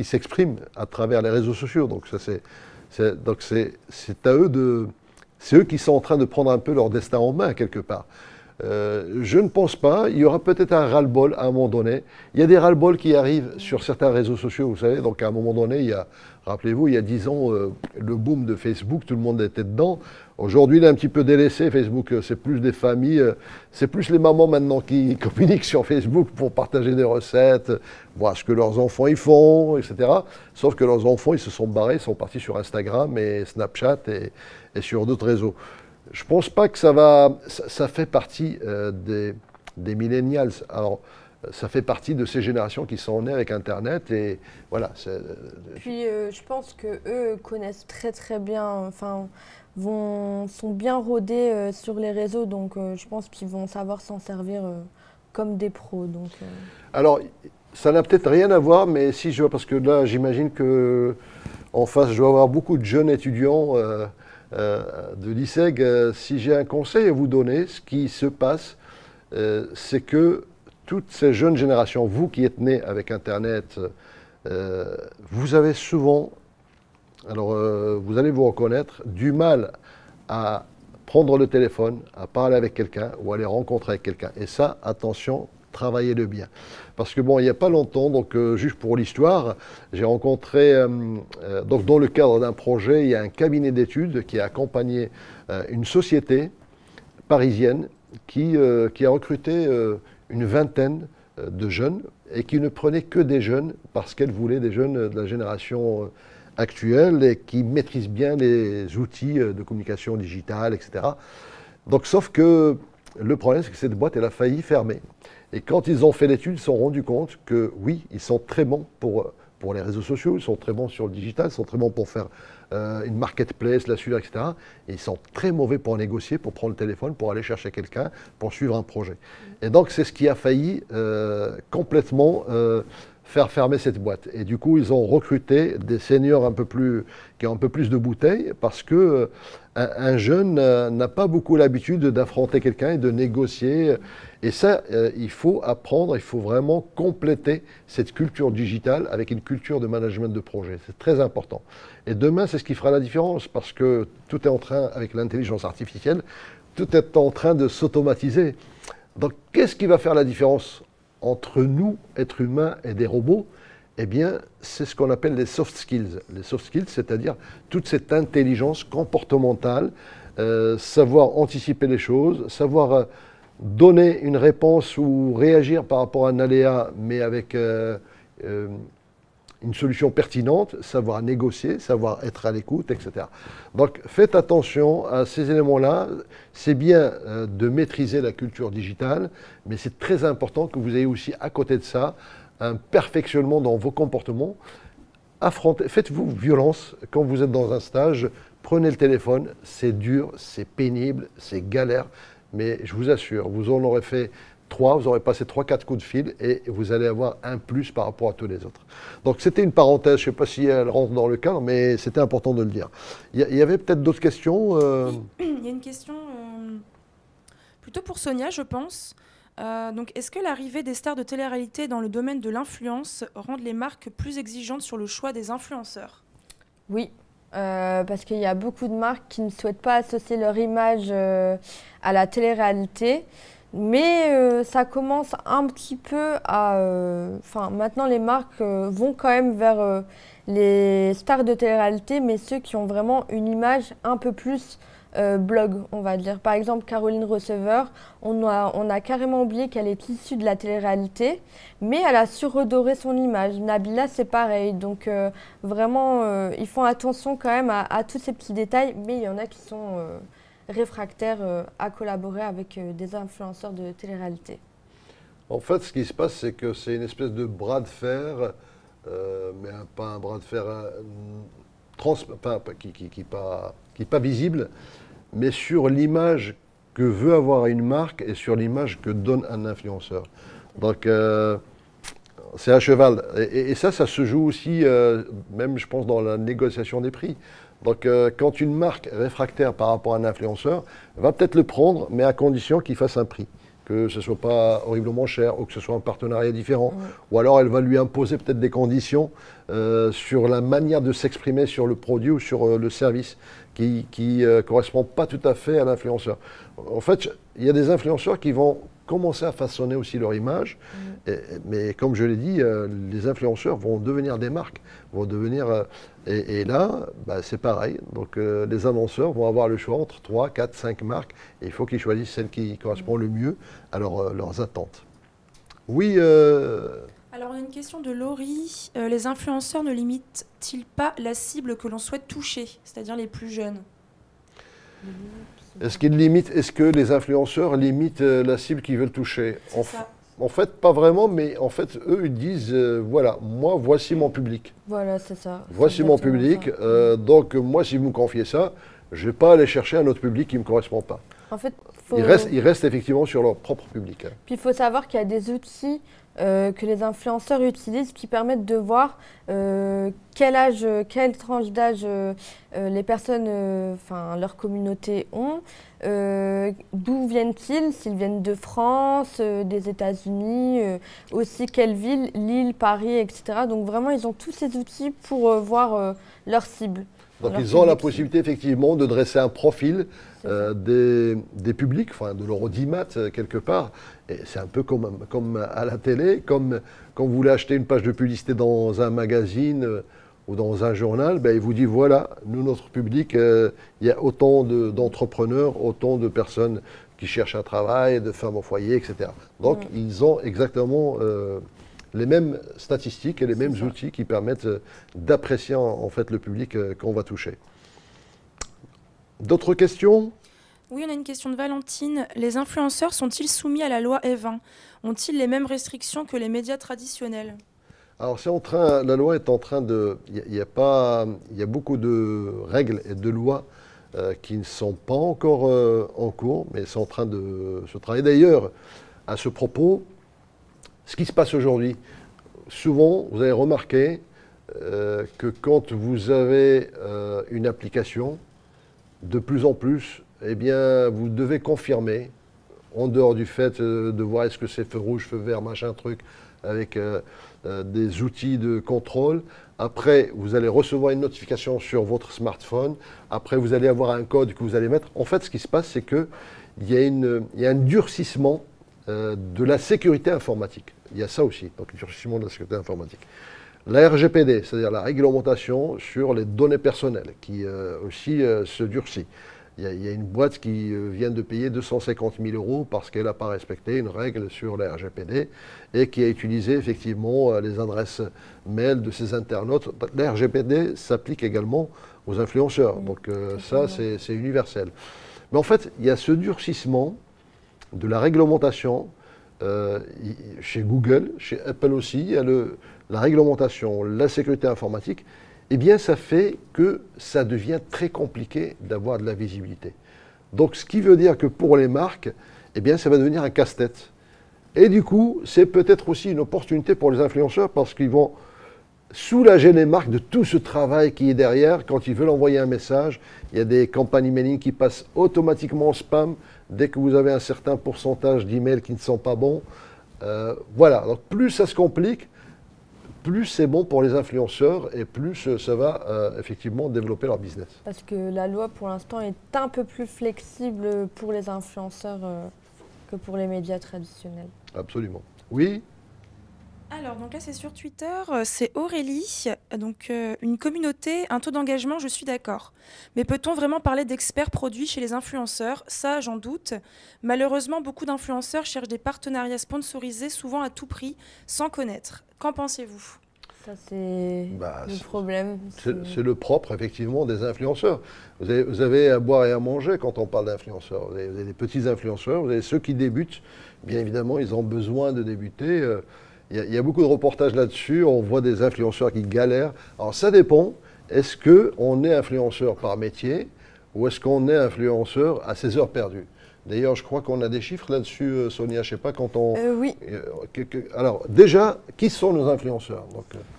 Speaker 2: s'expriment à travers les réseaux sociaux. Donc, c'est à eux c'est eux qui sont en train de prendre un peu leur destin en main, quelque part. Je ne pense pas. Il y aura peut-être un ras-le-bol à un moment donné. Il y a des ras-le-bol qui arrivent sur certains réseaux sociaux, vous savez. Donc, à un moment donné, rappelez-vous, il y a 10 ans, le boom de Facebook, tout le monde était dedans. Aujourd'hui, il est un petit peu délaissé, Facebook. C'est plus des familles, c'est plus les mamans maintenant qui communiquent sur Facebook pour partager des recettes, voir ce que leurs enfants y font, etc. Sauf que leurs enfants, ils se sont barrés, ils sont partis sur Instagram et Snapchat et sur d'autres réseaux. Je ne pense pas que ça fait partie des millennials. Alors, ça fait partie de ces générations qui sont nées avec Internet et voilà.
Speaker 4: Puis je pense qu'eux connaissent très très bien, enfin, sont bien rodés sur les réseaux, donc je pense qu'ils vont savoir s'en servir comme des pros. Donc,
Speaker 2: Alors, ça n'a peut-être rien à voir, mais si je vois, parce que là, j'imagine que en face, je dois avoir beaucoup de jeunes étudiants de l'ISEG. Si j'ai un conseil à vous donner, ce qui se passe, c'est que toutes ces jeunes générations, vous qui êtes nés avec Internet, vous avez souvent, alors vous allez vous reconnaître, du mal à prendre le téléphone, à parler avec quelqu'un ou à aller rencontrer avec quelqu'un. Et ça, attention, travaillez-le bien. Parce que bon, il n'y a pas longtemps, donc juste pour l'histoire, j'ai rencontré, donc dans le cadre d'un projet, il y a un cabinet d'études qui a accompagné une société parisienne qui a recruté une vingtaine de jeunes et qui ne prenait que des jeunes parce qu'elle voulait des jeunes de la génération actuelle et qui maîtrisent bien les outils de communication digitale, etc. Donc, sauf que le problème, c'est que cette boîte, elle a failli fermer. Et quand ils ont fait l'étude, ils se sont rendus compte que oui, ils sont très bons pour les réseaux sociaux, ils sont très bons sur le digital, ils sont très bons pour faire une marketplace, la suivre, etc. Et ils sont très mauvais pour négocier, pour prendre le téléphone, pour aller chercher quelqu'un, pour suivre un projet. Et donc, c'est ce qui a failli complètement faire fermer cette boîte. Et du coup, ils ont recruté des seniors qui ont un peu plus de bouteilles parce que un jeune n'a pas beaucoup l'habitude d'affronter quelqu'un et de négocier. Et ça, il faut apprendre, il faut vraiment compléter cette culture digitale avec une culture de management de projet. C'est très important. Et demain, c'est ce qui fera la différence parce que tout est en train, avec l'intelligence artificielle, tout est en train de s'automatiser. Donc, qu'est-ce qui va faire la différence entre nous, êtres humains, et des robots? Eh bien, c'est ce qu'on appelle les soft skills. Les soft skills, c'est-à-dire toute cette intelligence comportementale, savoir anticiper les choses, savoir donner une réponse ou réagir par rapport à un aléa, mais avec une solution pertinente, savoir négocier, savoir être à l'écoute, etc. Donc, faites attention à ces éléments-là. C'est bien de maîtriser la culture digitale, mais c'est très important que vous ayez aussi à côté de ça un perfectionnement dans vos comportements. Faites-vous violence quand vous êtes dans un stage, prenez le téléphone, c'est dur, c'est pénible, c'est galère, mais je vous assure, vous en aurez fait 3, vous aurez passé 3-4 coups de fil et vous allez avoir un plus par rapport à tous les autres. Donc c'était une parenthèse, je ne sais pas si elle rentre dans le cadre, mais c'était important de le dire. Il y avait peut-être d'autres questions
Speaker 3: Il y a une question plutôt pour Sonia, je pense. Donc, est-ce que l'arrivée des stars de télé-réalité dans le domaine de l'influence rend les marques plus exigeantes sur le choix des influenceurs?
Speaker 4: Oui, parce qu'il y a beaucoup de marques qui ne souhaitent pas associer leur image à la télé-réalité. Mais ça commence un petit peu à... maintenant, les marques vont quand même vers les stars de télé-réalité, mais ceux qui ont vraiment une image un peu plus blog, on va dire. Par exemple, Caroline Receveur, on a carrément oublié qu'elle est issue de la télé-réalité, mais elle a su redorer son image. Nabila, c'est pareil. Donc, vraiment, ils font attention quand même à tous ces petits détails, mais il y en a qui sont réfractaires à collaborer avec des influenceurs de télé-réalité.
Speaker 2: En fait, ce qui se passe, c'est que c'est une espèce de bras de fer, mais pas un bras de fer qui n'est pas visible, mais sur l'image que veut avoir une marque et sur l'image que donne un influenceur. Donc, c'est à cheval. Et ça se joue aussi, même je pense, dans la négociation des prix. Donc, quand une marque réfractaire par rapport à un influenceur va peut-être le prendre, mais à condition qu'il fasse un prix, que ce ne soit pas horriblement cher ou que ce soit un partenariat différent. Ou alors, elle va lui imposer peut-être des conditions sur la manière de s'exprimer sur le produit ou sur le service qui ne correspond pas tout à fait à l'influenceur. En fait, il y a des influenceurs qui vont commencer à façonner aussi leur image. Mais comme je l'ai dit, les influenceurs vont devenir des marques, vont devenir... et là, c'est pareil. Donc les annonceurs vont avoir le choix entre 3, 4, 5 marques. Et il faut qu'ils choisissent celle qui correspond le mieux à leurs attentes. Oui.
Speaker 3: Alors, on a une question de Laurie. Les influenceurs ne limitent-ils pas la cible que l'on souhaite toucher, c'est-à-dire les plus jeunes?
Speaker 2: Est-ce que les influenceurs limitent la cible qu'ils veulent toucher? En fait, pas vraiment, mais en fait, eux, ils disent, voilà, moi, voici mon public.
Speaker 4: Voilà, c'est ça.
Speaker 2: Voici mon public. Donc, moi, si vous me confiez ça, je ne vais pas aller chercher un autre public qui ne me correspond pas.
Speaker 4: En fait,
Speaker 2: ils restent effectivement sur leur propre public.
Speaker 4: Puis, il faut savoir qu'il y a des outils que les influenceurs utilisent qui permettent de voir quel âge, quelle tranche d'âge les personnes, leur communauté ont, d'où viennent-ils, s'ils viennent de France, des États-Unis, aussi quelle ville, Lille, Paris, etc. Donc vraiment, ils ont tous ces outils pour voir leur cible.
Speaker 2: Donc ils ont la possibilité effectivement de dresser un profil des publics, de leur audimat quelque part. Et c'est un peu comme à la télé, comme quand vous voulez acheter une page de publicité dans un magazine ou dans un journal, il vous dit voilà, nous, notre public, il y a autant d'entrepreneurs, autant de personnes qui cherchent un travail, de femmes au foyer, etc. Donc, ils ont exactement les mêmes statistiques et les mêmes outils qui permettent d'apprécier en fait le public qu'on va toucher. D'autres questions?
Speaker 3: Oui, on a une question de Valentine. Les influenceurs sont-ils soumis à la loi E20? Ont-ils les mêmes restrictions que les médias traditionnels?
Speaker 2: Alors, la loi est en train de... Il y a beaucoup de règles et de lois qui ne sont pas encore en cours, mais c'est en train de se travailler. D'ailleurs, à ce propos, ce qui se passe aujourd'hui, souvent, vous avez remarqué que quand vous avez une application, de plus en plus, eh bien, vous devez confirmer, en dehors du fait de voir est-ce que c'est feu rouge, feu vert, machin truc, avec des outils de contrôle. Après, vous allez recevoir une notification sur votre smartphone. Après, vous allez avoir un code que vous allez mettre. En fait, ce qui se passe, c'est qu'il y a un durcissement de la sécurité informatique. Il y a ça aussi, donc le durcissement de la sécurité informatique. La RGPD, c'est-à-dire la réglementation sur les données personnelles, qui aussi se durcit. Il y a une boîte qui vient de payer 250 000 € parce qu'elle n'a pas respecté une règle sur la RGPD et qui a utilisé effectivement les adresses mail de ses internautes. La RGPD s'applique également aux influenceurs, donc ça c'est universel. Mais en fait, il y a ce durcissement de la réglementation chez Google, chez Apple aussi, il y a la réglementation, la sécurité informatique. Eh bien, ça fait que ça devient très compliqué d'avoir de la visibilité. Donc, ce qui veut dire que pour les marques, eh bien, ça va devenir un casse-tête. Et du coup, c'est peut-être aussi une opportunité pour les influenceurs parce qu'ils vont soulager les marques de tout ce travail qui est derrière. Quand ils veulent envoyer un message, il y a des campagnes emailing qui passent automatiquement en spam dès que vous avez un certain pourcentage d'emails qui ne sont pas bons. Voilà, donc plus ça se complique, plus c'est bon pour les influenceurs et plus ça va effectivement développer leur business.
Speaker 4: Parce que la loi, pour l'instant, est un peu plus flexible pour les influenceurs que pour les médias traditionnels.
Speaker 2: Absolument. Oui.
Speaker 3: Alors, donc là, c'est sur Twitter, c'est Aurélie. Donc, une communauté, un taux d'engagement, je suis d'accord. Mais peut-on vraiment parler d'experts produits chez les influenceurs? Ça, j'en doute. Malheureusement, beaucoup d'influenceurs cherchent des partenariats sponsorisés, souvent à tout prix, sans connaître. Qu'en pensez-vous?
Speaker 4: Ça, c'est le problème.
Speaker 2: C'est le propre, effectivement, des influenceurs. Vous avez à boire et à manger quand on parle d'influenceurs. Vous avez des petits influenceurs, vous avez ceux qui débutent. Bien évidemment, ils ont besoin de débuter. Il y a beaucoup de reportages là-dessus. On voit des influenceurs qui galèrent. Alors, ça dépend. Est-ce qu'on est influenceur par métier ou est-ce qu'on est influenceur à ses heures perdues? D'ailleurs, je crois qu'on a des chiffres là-dessus, Sonia, je ne sais pas quand on...
Speaker 4: Oui.
Speaker 2: Alors, déjà, qui sont nos influenceurs?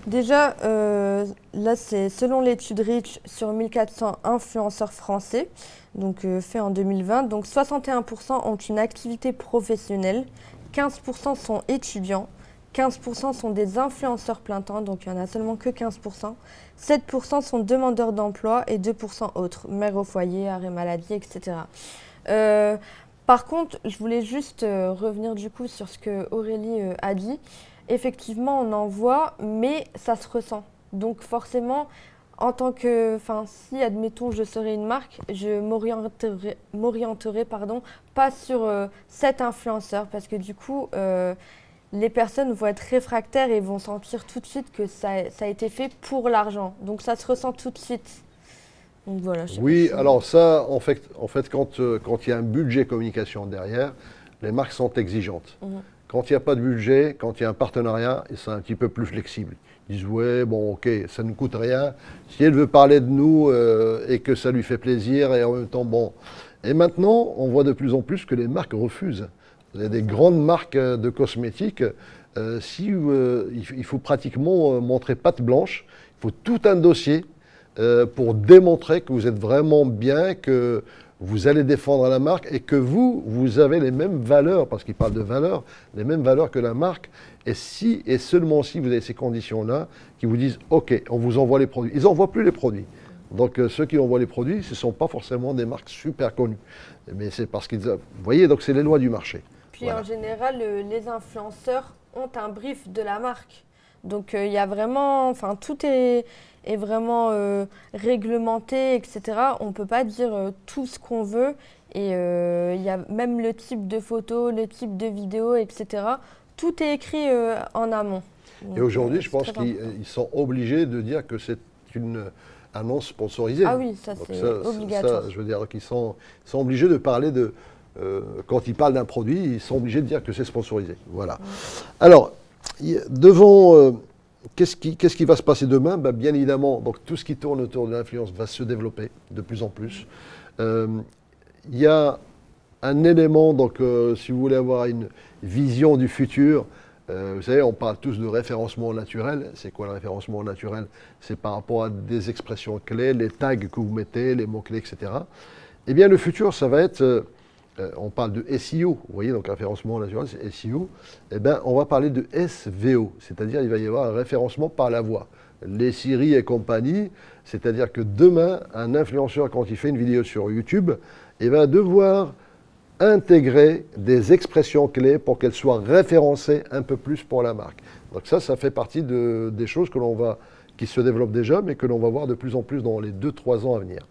Speaker 4: Déjà, là, c'est selon l'étude Reach sur 1400 influenceurs français, donc fait en 2020. Donc, 61% ont une activité professionnelle, 15% sont étudiants, 15% sont des influenceurs plein temps, donc il n'y en a seulement que 15%. 7% sont demandeurs d'emploi et 2% autres, mères au foyer, arrêt maladie, etc. Par contre, je voulais juste revenir du coup sur ce que Aurélie a dit. Effectivement, on en voit, mais ça se ressent. Donc forcément, en tant que, si admettons je serais une marque, je m'orienterai pas sur cet influenceur parce que du coup, les personnes vont être réfractaires et vont sentir tout de suite que ça a été fait pour l'argent. Donc ça se ressent tout de suite. Donc voilà,
Speaker 2: oui, alors ça, en fait quand il y a un budget communication derrière, les marques sont exigeantes. Quand il n'y a pas de budget, quand il y a un partenariat, ils sont un petit peu plus flexibles. Ils disent, ouais, bon, ok, ça ne coûte rien. Si elle veut parler de nous et que ça lui fait plaisir, et en même temps, bon. Et maintenant, on voit de plus en plus que les marques refusent. Vous avez des grandes marques de cosmétiques, il faut pratiquement montrer patte blanche, il faut tout un dossier pour démontrer que vous êtes vraiment bien, que vous allez défendre la marque et que vous avez les mêmes valeurs, parce qu'ils parlent de valeurs, les mêmes valeurs que la marque. Et si et seulement si vous avez ces conditions-là, qui vous disent, OK, on vous envoie les produits. Ils n'envoient plus les produits. Donc ceux qui envoient les produits, ce ne sont pas forcément des marques super connues. Mais c'est parce qu'ils... Vous voyez, donc c'est les lois du marché.
Speaker 4: Puis voilà. En général, les influenceurs ont un brief de la marque. Donc il y a vraiment, enfin tout est vraiment réglementé, etc. On ne peut pas dire tout ce qu'on veut. Et il y a même le type de photo, le type de vidéo, etc. Tout est écrit en amont.
Speaker 2: Et aujourd'hui, je pense
Speaker 4: très important.
Speaker 2: qu'ils sont obligés de dire que c'est une annonce sponsorisée.
Speaker 4: Ah oui, ça
Speaker 2: Donc
Speaker 4: c'est obligatoire.
Speaker 2: ça, je veux dire qu'ils sont obligés de parler de... quand ils parlent d'un produit, ils sont obligés de dire que c'est sponsorisé. Voilà. Alors, devant... qu'est-ce qui va se passer demain? Bien évidemment, donc, tout ce qui tourne autour de l'influence va se développer de plus en plus. Il y a un élément, donc si vous voulez avoir une vision du futur, vous savez, on parle tous de référencement naturel. C'est quoi le référencement naturel? C'est par rapport à des expressions clés, les tags que vous mettez, les mots-clés, etc. Eh bien, le futur, ça va être, on parle de SEO, vous voyez, donc référencement naturel, c'est SEO. Eh bien, on va parler de SVO, c'est-à-dire il va y avoir un référencement par la voix. Les Siri et compagnie, c'est-à-dire que demain, un influenceur, quand il fait une vidéo sur YouTube, il va devoir intégrer des expressions clés pour qu'elles soient référencées un peu plus pour la marque. Donc ça fait partie des choses qui se développent déjà, mais que l'on va voir de plus en plus dans les 2-3 ans à venir.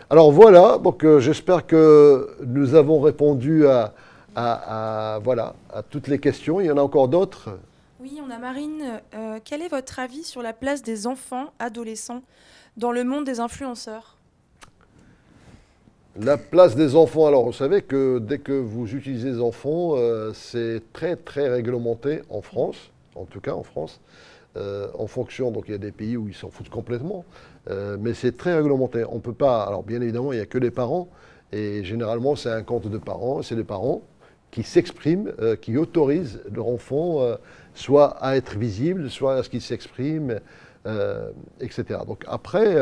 Speaker 2: Alors voilà, donc j'espère que nous avons répondu à toutes les questions. Il y en a encore d'autres.
Speaker 3: Oui, on a Marine. Quel est votre avis sur la place des enfants, adolescents, dans le monde des influenceurs?
Speaker 2: La place des enfants, alors vous savez que dès que vous utilisez des enfants, c'est très très réglementé en France, en tout cas en France, en fonction, donc il y a des pays où ils s'en foutent complètement, mais c'est très réglementé. On peut pas, alors bien évidemment il n'y a que les parents, et généralement c'est un compte de parents, c'est les parents qui s'expriment, qui autorisent leur enfant soit à être visible, soit à ce qu'il s'exprime, etc. Donc après...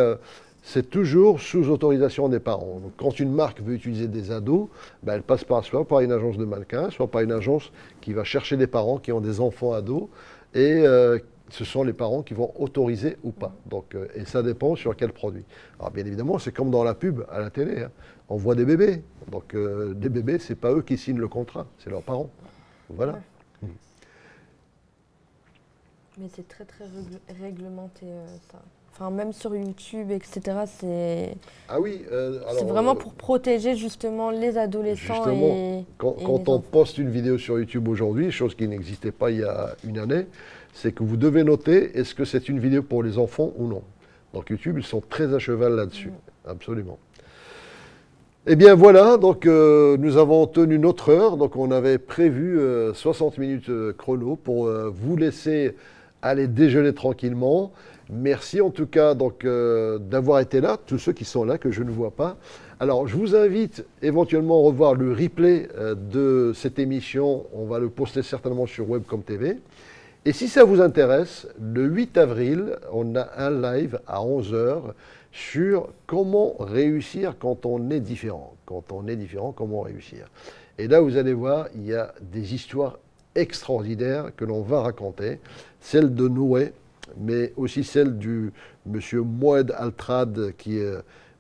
Speaker 2: c'est toujours sous autorisation des parents. Donc, quand une marque veut utiliser des ados, elle passe soit par une agence de mannequins, soit par une agence qui va chercher des parents qui ont des enfants ados, et ce sont les parents qui vont autoriser ou pas. Donc, et ça dépend sur quel produit. Alors bien évidemment, c'est comme dans la pub à la télé, hein. On voit des bébés. Donc des bébés, c'est pas eux qui signent le contrat, c'est leurs parents. Voilà.
Speaker 4: Ouais. Mais c'est très très réglementé ça. Enfin, même sur YouTube, etc., c'est vraiment pour protéger justement les adolescents.
Speaker 2: Justement, quand on poste une vidéo sur YouTube aujourd'hui, chose qui n'existait pas il y a une année, c'est que vous devez noter est-ce que c'est une vidéo pour les enfants ou non. Donc YouTube, ils sont très à cheval là-dessus, absolument. Eh bien voilà, donc nous avons tenu notre heure, donc on avait prévu 60 minutes chrono pour vous laisser aller déjeuner tranquillement. Merci en tout cas d'avoir été là, tous ceux qui sont là, que je ne vois pas. Alors je vous invite éventuellement à revoir le replay de cette émission, on va le poster certainement sur Webcom TV. Et si ça vous intéresse, le 8 avril, on a un live à 11 h sur comment réussir quand on est différent. Quand on est différent, comment réussir. Et là, vous allez voir, il y a des histoires extraordinaires que l'on va raconter. Celle de Noé, mais aussi celle du monsieur Moed Altrad, qui est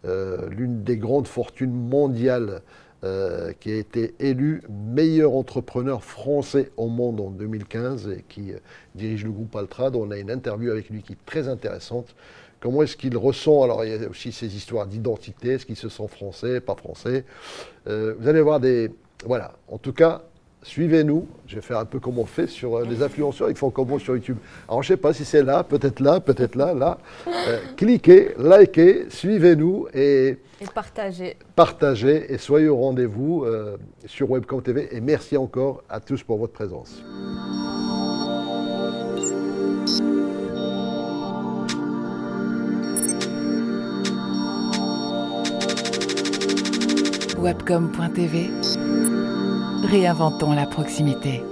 Speaker 2: l'une des grandes fortunes mondiales, qui a été élu meilleur entrepreneur français au monde en 2015 et qui dirige le groupe Altrad. On a une interview avec lui qui est très intéressante. Comment est-ce qu'il ressent? Alors il y a aussi ces histoires d'identité, est-ce qu'il se sent français, pas français. Vous allez voir des... Voilà, en tout cas... Suivez-nous, je vais faire un peu comme on fait sur les influenceurs, ils font comment sur YouTube. Alors je ne sais pas si c'est là, peut-être là, peut-être là, là. Cliquez, likez, suivez-nous et
Speaker 4: partagez.
Speaker 2: Partagez et soyez au rendez-vous sur Webcom TV. Et merci encore à tous pour votre présence.
Speaker 1: Webcom.tv. Réinventons la proximité.